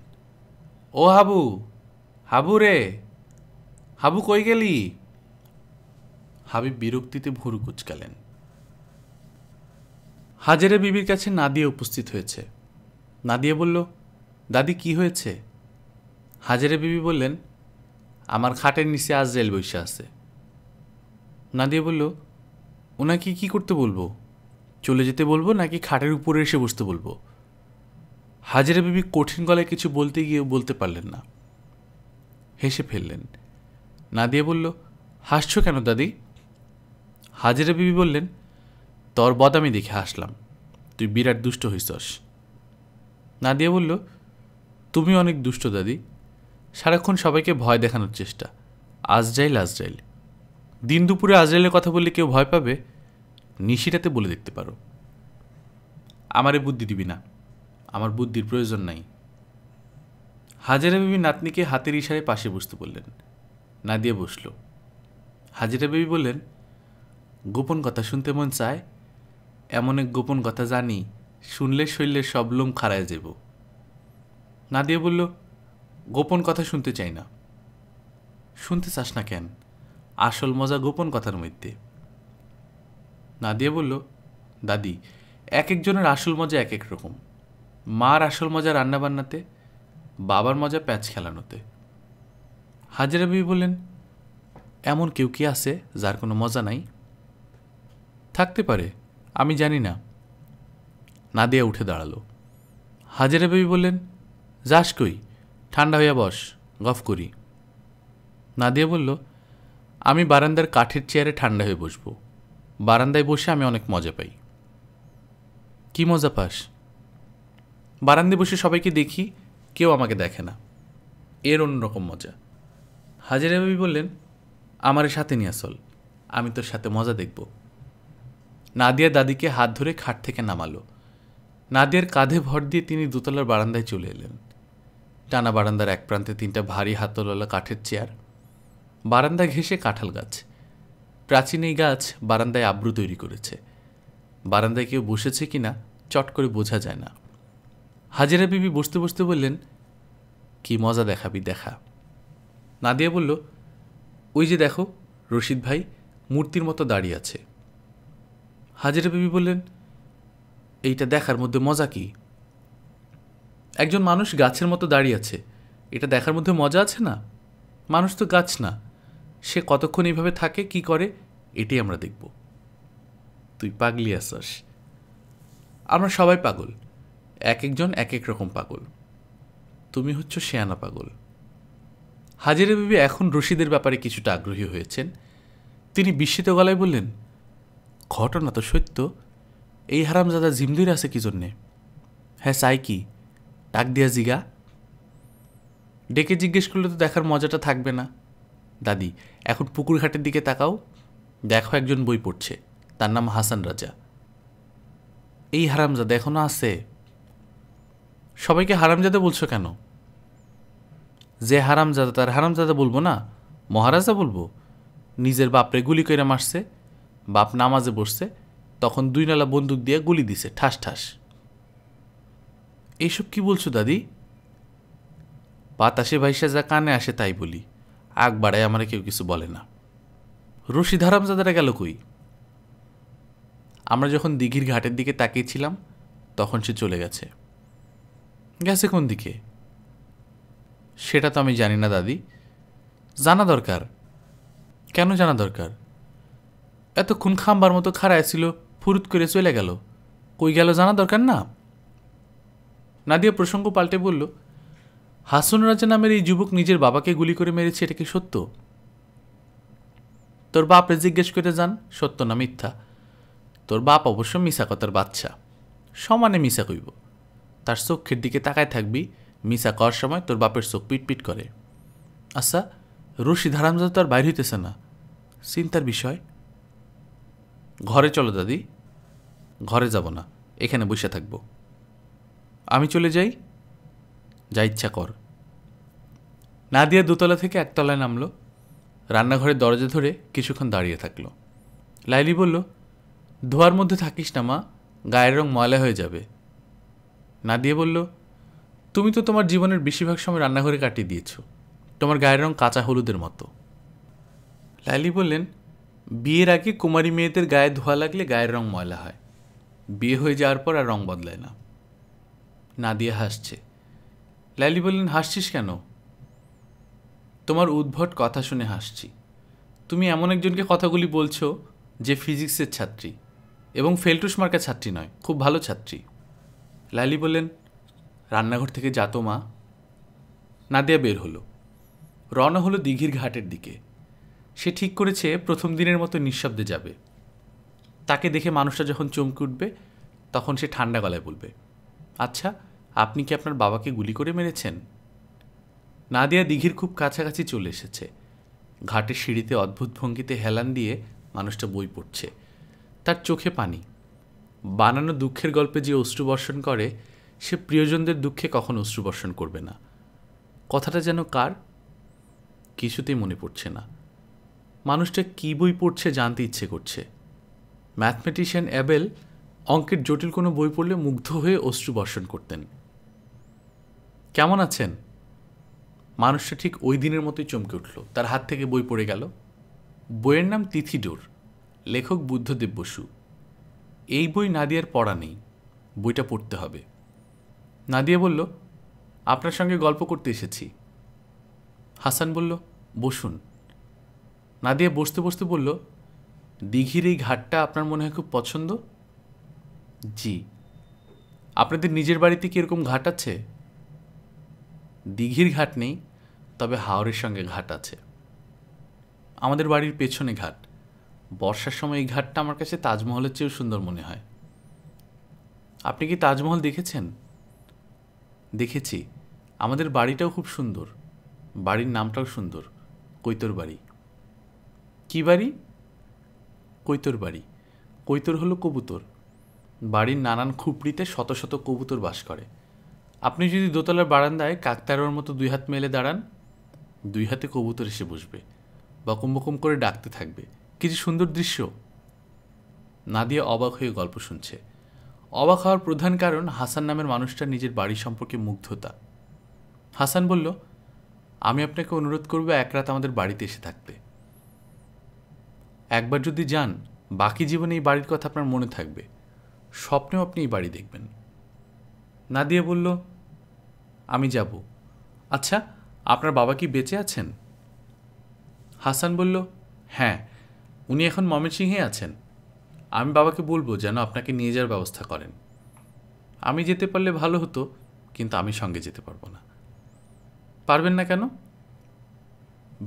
[SPEAKER 1] ও হাবু, হাবু রে, হাবু কই গেলি? হাবিব বিরক্তিতে ভুরু কুচকালেন। হাজেরা বিবির কাছে নাদিয়া উপস্থিত হয়েছে। নাদিয়া বলল, দাদি কি হয়েছে? হাজেরা বিবি বললেন, আমার খাটের নিচে আজরাইল বসে আছে। নাদিয়া বলল, ওনাকে কি করতে বলবো? চলে যেতে বলবো নাকি খাটের উপরে এসে বসতে বলবো? হাজেরা বিবি কঠিন গলায় কিছু বলতে গিয়ে বলতে পারলেন না, হেসে ফেললেন। নাদিয়া বলল, হাসছো কেন দাদি? হাজেরা বিবি বললেন, তোর বদামি দেখে হাসলাম, তুই বিরাট দুষ্ট হইছস। নাদিয়া বলল, তুমি অনেক দুষ্ট দাদি, সারাক্ষণ সবাইকে ভয় দেখানোর চেষ্টা, আজরাইল আজরাইল। দিন দুপুরে আজরাইলের কথা বললে কেউ ভয় পাবে? নিশিরাতে বলে দেখতে পারো। আমারে বুদ্ধি দিবি না, আমার বুদ্ধির প্রয়োজন নাই। হাজেরা বিবি নাতনিকে হাতের ইশারায় পাশে বসতে বললেন। নাদিয়া বসল। হাজেরা বিবি বললেন, গোপন কথা শুনতে মন চায়? এমন এক গোপন কথা জানি, শুনলে শরীরের সব লোম খাড়ায় যাব। নাদিয়া বলল, গোপন কথা শুনতে চাই না। শুনতে চাস না কেন? আসল মজা গোপন কথার মধ্যে। নাদিয়া বলল, দাদি, এক একজনের আসল মজা এক এক রকম। মার আসল মজা রান্নাবান্নাতে, বাবার মজা প্যাচ খেলানোতে। হাজেরা বিবি বললেন, এমন কেউ কি আছে যার কোনো মজা নাই? থাকতে পারে, আমি জানি না। নাদিয়া উঠে দাঁড়ালো। হাজেরা বিবি বললেন, যাস কই? ঠান্ডা হইয়া বস, গফ করি। নাদিয়া বলল, আমি বারান্দার কাঠের চেয়ারে ঠান্ডা হয়ে বসবো, বারান্দায় বসে আমি অনেক মজা পাই। কি মজা পাস? বারান্দায় বসে সবাইকে দেখি, কেউ আমাকে দেখে না, এর অন্যরকম মজা। হাজেরা বিবি বললেন, আমার সাথে নিয়ে চল, আমি তোর সাথে মজা দেখব। নাদিয়া দাদিকে হাত ধরে খাট থেকে নামালো। নাদিয়ার কাঁধে ভর দিয়ে তিনি দোতলার বারান্দায় চলে এলেন। টানা বারান্দার এক প্রান্তে 3টা ভারী হাতলওয়ালা কাঠের চেয়ার, বারান্দা ঘেঁষে কাঁঠাল গাছ। প্রাচীন এই গাছ বারান্দায় আব্রু তৈরি করেছে। বারান্দায় কেউ বসেছে কিনা চট করে বোঝা যায় না। হাজেরা বিবি বসতে বসতে বললেন, কি মজা দেখাবি দেখা। নাদিয়া বলল, ওই যে দেখো রশিদ ভাই মূর্তির মতো দাঁড়িয়ে আছে। হাজেরা বিবি বললেন, এইটা দেখার মধ্যে মজা কি? একজন মানুষ গাছের মতো দাঁড়িয়ে আছে, এটা দেখার মধ্যে মজা আছে না? মানুষ তো গাছ না, সে কতক্ষণ এইভাবে থাকে, কি করে, এটাই আমরা দেখব। তুই পাগলি আছস। আমরা সবাই পাগল, এক একজন এক এক রকম পাগল। তুমি হচ্ছ শেয়ানা পাগল। হাজেরা বিবি এখন রশিদের ব্যাপারে কিছুটা আগ্রহী হয়েছেন। তিনি বিস্মিত গলায় বললেন, ঘটনা তো সত্য, এই হারামজাদা জিমদুর আছে কি জন্যে? হ্যাঁ, চাই কি? ডাক দিয়া জিগা। ডেকে জিজ্ঞেস করলে তো দেখার মজাটা থাকবে না। দাদি, এখন পুকুর ঘাটের দিকে তাকাও, দেখো একজন বই পড়ছে, তার নাম হাসান রাজা। এই হারামজাদা এখনো আছে? সবাইকে হারামজাদা বলছো কেন? যে হারামজাদা তার হারামজাদা বলবো না, মহারাজা বলবো? নিজের বাপরে গুলি করে মারছে, বাপ নামাজে বসছে, তখন 2 নালা বন্দুক দিয়ে গুলি দিছে, ঠাস ঠাস। এইসব কি বলছো দাদি? বাতাসে ভাইসা যা কানে আসে তাই বলি, আগ বাড়ায় আমার কেউ কিছু বলে না। রশিদ হারামজাদারা গেল কই? আমরা যখন দিঘির ঘাটের দিকে তাকিয়েছিলাম তখন সে চলে গেছে। গেছে কোন দিকে? সেটা তো আমি জানি না দাদি। জানা দরকার। কেন জানা দরকার? এতক্ষণ খাম্বার মতো খাড়ায় ছিল, ফুরুত করে চলে গেল, কই গেল জানা দরকার না? নাদিয়া প্রসঙ্গ পাল্টে বলল, হাসন রাজা নামের এই যুবক নিজের বাবাকে গুলি করে মেরেছে, এটা কি সত্য? তোর বাপরে জিজ্ঞেস করে যান সত্য না মিথ্যা। তোর বাপ অবশ্য মিশা কথার বাচ্চা, সমানে মিশা কইব। তার চোখের দিকে তাকায় থাকবি, মিশা করার সময় তোর বাপের চোখ পিটপিট করে। আচ্ছা, রশিদ হারামজাদা তো আর বাইর হইতেছে না, চিন্তার বিষয়। ঘরে চলো দাদি। ঘরে যাব না, এখানে বসে থাকবো। আমি চলে যাই? যা ইচ্ছা কর। নাদিয়া দোতলা থেকে একতলায় নামলো, রান্নাঘরের দরজা ধরে কিছুক্ষণ দাঁড়িয়ে থাকলো। লাইলি বলল, ধোয়ার মধ্যে থাকিস না মা, গায়ের রং ময়লা হয়ে যাবে। নাদিয়া বলল, তুমি তো তোমার জীবনের বেশিরভাগ সময় রান্নাঘরে কাটিয়ে দিয়েছ, তোমার গায়ের রং কাঁচা হলুদের মতো। লাইলি বললেন, বিয়ের আগে কুমারী মেয়েদের গায়ে ধোয়া লাগলে গায়ের রং ময়লা হয়, বিয়ে হয়ে যাওয়ার পর আর রং বদলায় না। নাদিয়া হাসছে। লাইলি বললেন, হাসছিস কেন? তোমার উদ্ভট কথা শুনে হাসছি। তুমি এমন একজনকে কথাগুলি বলছো যে ফিজিক্সের ছাত্রী এবং ফেলটুস মার্কা ছাত্রী নয়, খুব ভালো ছাত্রী। লাইলি বললেন, রান্নাঘর থেকে যাতো মা। নাদিয়া বের হলো, রওনা হলো দিঘির ঘাটের দিকে। সে ঠিক করেছে প্রথম দিনের মতো নিঃশব্দে যাবে। তাকে দেখে মানুষটা যখন চমকে উঠবে তখন সে ঠান্ডা গলায় বলবে, আচ্ছা, আপনি কি আপনার বাবাকে গুলি করে মেরেছেন? নাদিয়া দিঘির খুব কাছাকাছি চলে এসেছে। ঘাটের সিঁড়িতে অদ্ভুত ভঙ্গিতে হেলান দিয়ে মানুষটা বই পড়ছে, তার চোখে পানি। বানানো দুঃখের গল্পে যে অশ্রুবর্ষণ করে, সে প্রিয়জনদের দুঃখে কখন অশ্রুবর্ষণ করবে না? কথাটা যেন কার? কিছুতেই মনে পড়ছে না। মানুষটা কী বই পড়ছে জানতে ইচ্ছে করছে। ম্যাথমেটিশিয়ান অ্যাবেল অঙ্কের জটিল কোনো বই পড়লে মুগ্ধ হয়ে অশ্রুবর্ষণ করতেন। কেমন আছেন? মানুষটা ঠিক ওই দিনের মতোই চমকে উঠল, তার হাত থেকে বই পড়ে গেল। বইয়ের নাম তিথিডোর, লেখক বুদ্ধদেব বসু। এই বই নাদিয়ার পড়া নেই, বইটা পড়তে হবে। নাদিয়া বলল, আপনার সঙ্গে গল্প করতে এসেছি। হাসান বলল, বসুন। নাদিয়া বসতে বসতে বলল, দিঘির এই ঘাটটা আপনার মনে হয় খুব পছন্দ? জি। আপনাদের নিজের বাড়িতে কি এরকম ঘাট আছে? দিঘির ঘাট নেই, তবে হাওরের সঙ্গে ঘাট আছে। আমাদের বাড়ির পেছনে ঘাট। বর্ষার সময় এই ঘাটটা আমার কাছে তাজমহলের চেয়েও সুন্দর মনে হয়। আপনি কি তাজমহল দেখেছেন? দেখেছি। আমাদের বাড়িটাও খুব সুন্দর, বাড়ির নামটাও সুন্দর, কৈতর বাড়ি। কি বাড়ি? কৈতর বাড়ি। কৈতর হলো কবুতর। বাড়ির নানান খুপড়িতে শত শত কবুতর বাস করে। আপনি যদি দোতলার বারান্দায় কাকতারোর মতো 2 হাত মেলে দাঁড়ান, 2 হাতে কবুতর এসে বসবে, বকম বকম করে ডাকতে থাকবে। কি যে সুন্দর দৃশ্য! নাদিয়া অবাক হয়ে গল্প শুনছে। অবাক হওয়ার প্রধান কারণ হাসান নামের মানুষটার নিজের বাড়ি সম্পর্কে মুগ্ধতা। হাসান বলল, আমি আপনাকে অনুরোধ করব এক রাত আমাদের বাড়িতে এসে থাকতে। একবার যদি যান, বাকি জীবনে এই বাড়ির কথা আপনার মনে থাকবে, স্বপ্নেও আপনি এই বাড়ি দেখবেন। নাদিয়া বলল, আমি যাব। আচ্ছা, আপনার বাবা কি বেঁচে আছেন? হাসান বলল, হ্যাঁ, উনি এখন ময়মনসিংহে আছেন। আমি বাবাকে বলবো যেন আপনাকে নিয়ে যাওয়ার ব্যবস্থা করেন। আমি যেতে পারলে ভালো হতো, কিন্তু আমি সঙ্গে যেতে পারবো না। পারবেন না কেন?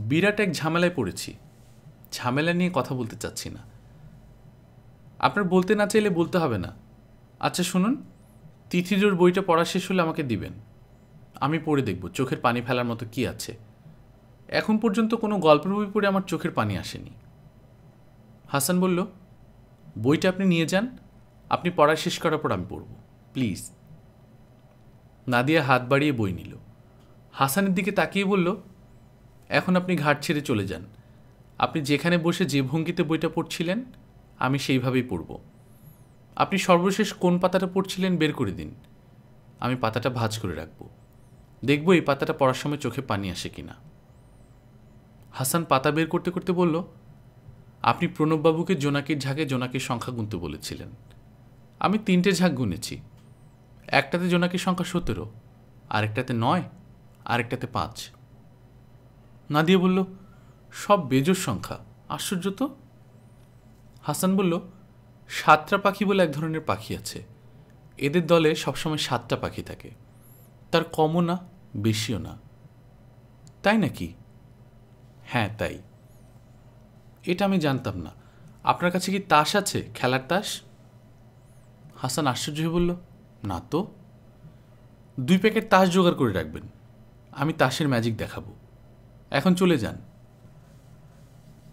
[SPEAKER 1] বিরাট এক ঝামেলায় পড়েছি। ঝামেলা নিয়ে কথা বলতে চাচ্ছি না। আপনার বলতে না চাইলে বলতে হবে না। আচ্ছা শুনুন, তিথিজোর বইটা পড়া শেষ হলে আমাকে দিবেন। আমি পড়ে দেখব চোখের পানি ফেলার মতো কি আছে। এখন পর্যন্ত কোনো গল্পের বই পড়ে আমার চোখের পানি আসেনি। হাসান বলল, বইটা আপনি নিয়ে যান, আপনি পড়া শেষ করার পর আমি পড়ব, প্লিজ। নাদিয়া হাত বাড়িয়ে বই নিল। হাসানের দিকে তাকিয়ে বলল, এখন আপনি ঘাট ছেড়ে চলে যান। আপনি যেখানে বসে যে ভঙ্গিতে বইটা পড়ছিলেন আমি সেইভাবেই পড়ব। আপনি সর্বশেষ কোন পাতাটা পড়ছিলেন বের করে দিন, আমি পাতাটা ভাঁজ করে রাখব। দেখব এই পাতাটা পড়ার সময় চোখে পানি আসে কিনা। হাসান পাতা বের করতে করতে বলল, আপনি প্রণববাবুকে জোনাকির ঝাঁকে জোনাকির সংখ্যা গুনতে বলেছিলেন। আমি 3টে ঝাঁক গুনেছি। একটাতে জোনাকির সংখ্যা 17, আরেকটাতে 9, আরেকটাতে 5। নাদিয়া বলল, সব বেজোড় সংখ্যা, আশ্চর্য তো। হাসান বলল, 7টা পাখি বলে এক ধরনের পাখি আছে, এদের দলে সবসময় 7টা পাখি থাকে, তার কমও না বেশিও না। তাই নাকি? হ্যাঁ তাই। এটা আমি জানতাম না। আপনার কাছে কি তাস আছে, খেলার তাস? হাসান আশ্চর্য হয়ে বলল, না তো। 2 প্যাকেট তাস জোগাড় করে রাখবেন, আমি তাসের ম্যাজিক দেখাবো। এখন চলে যান।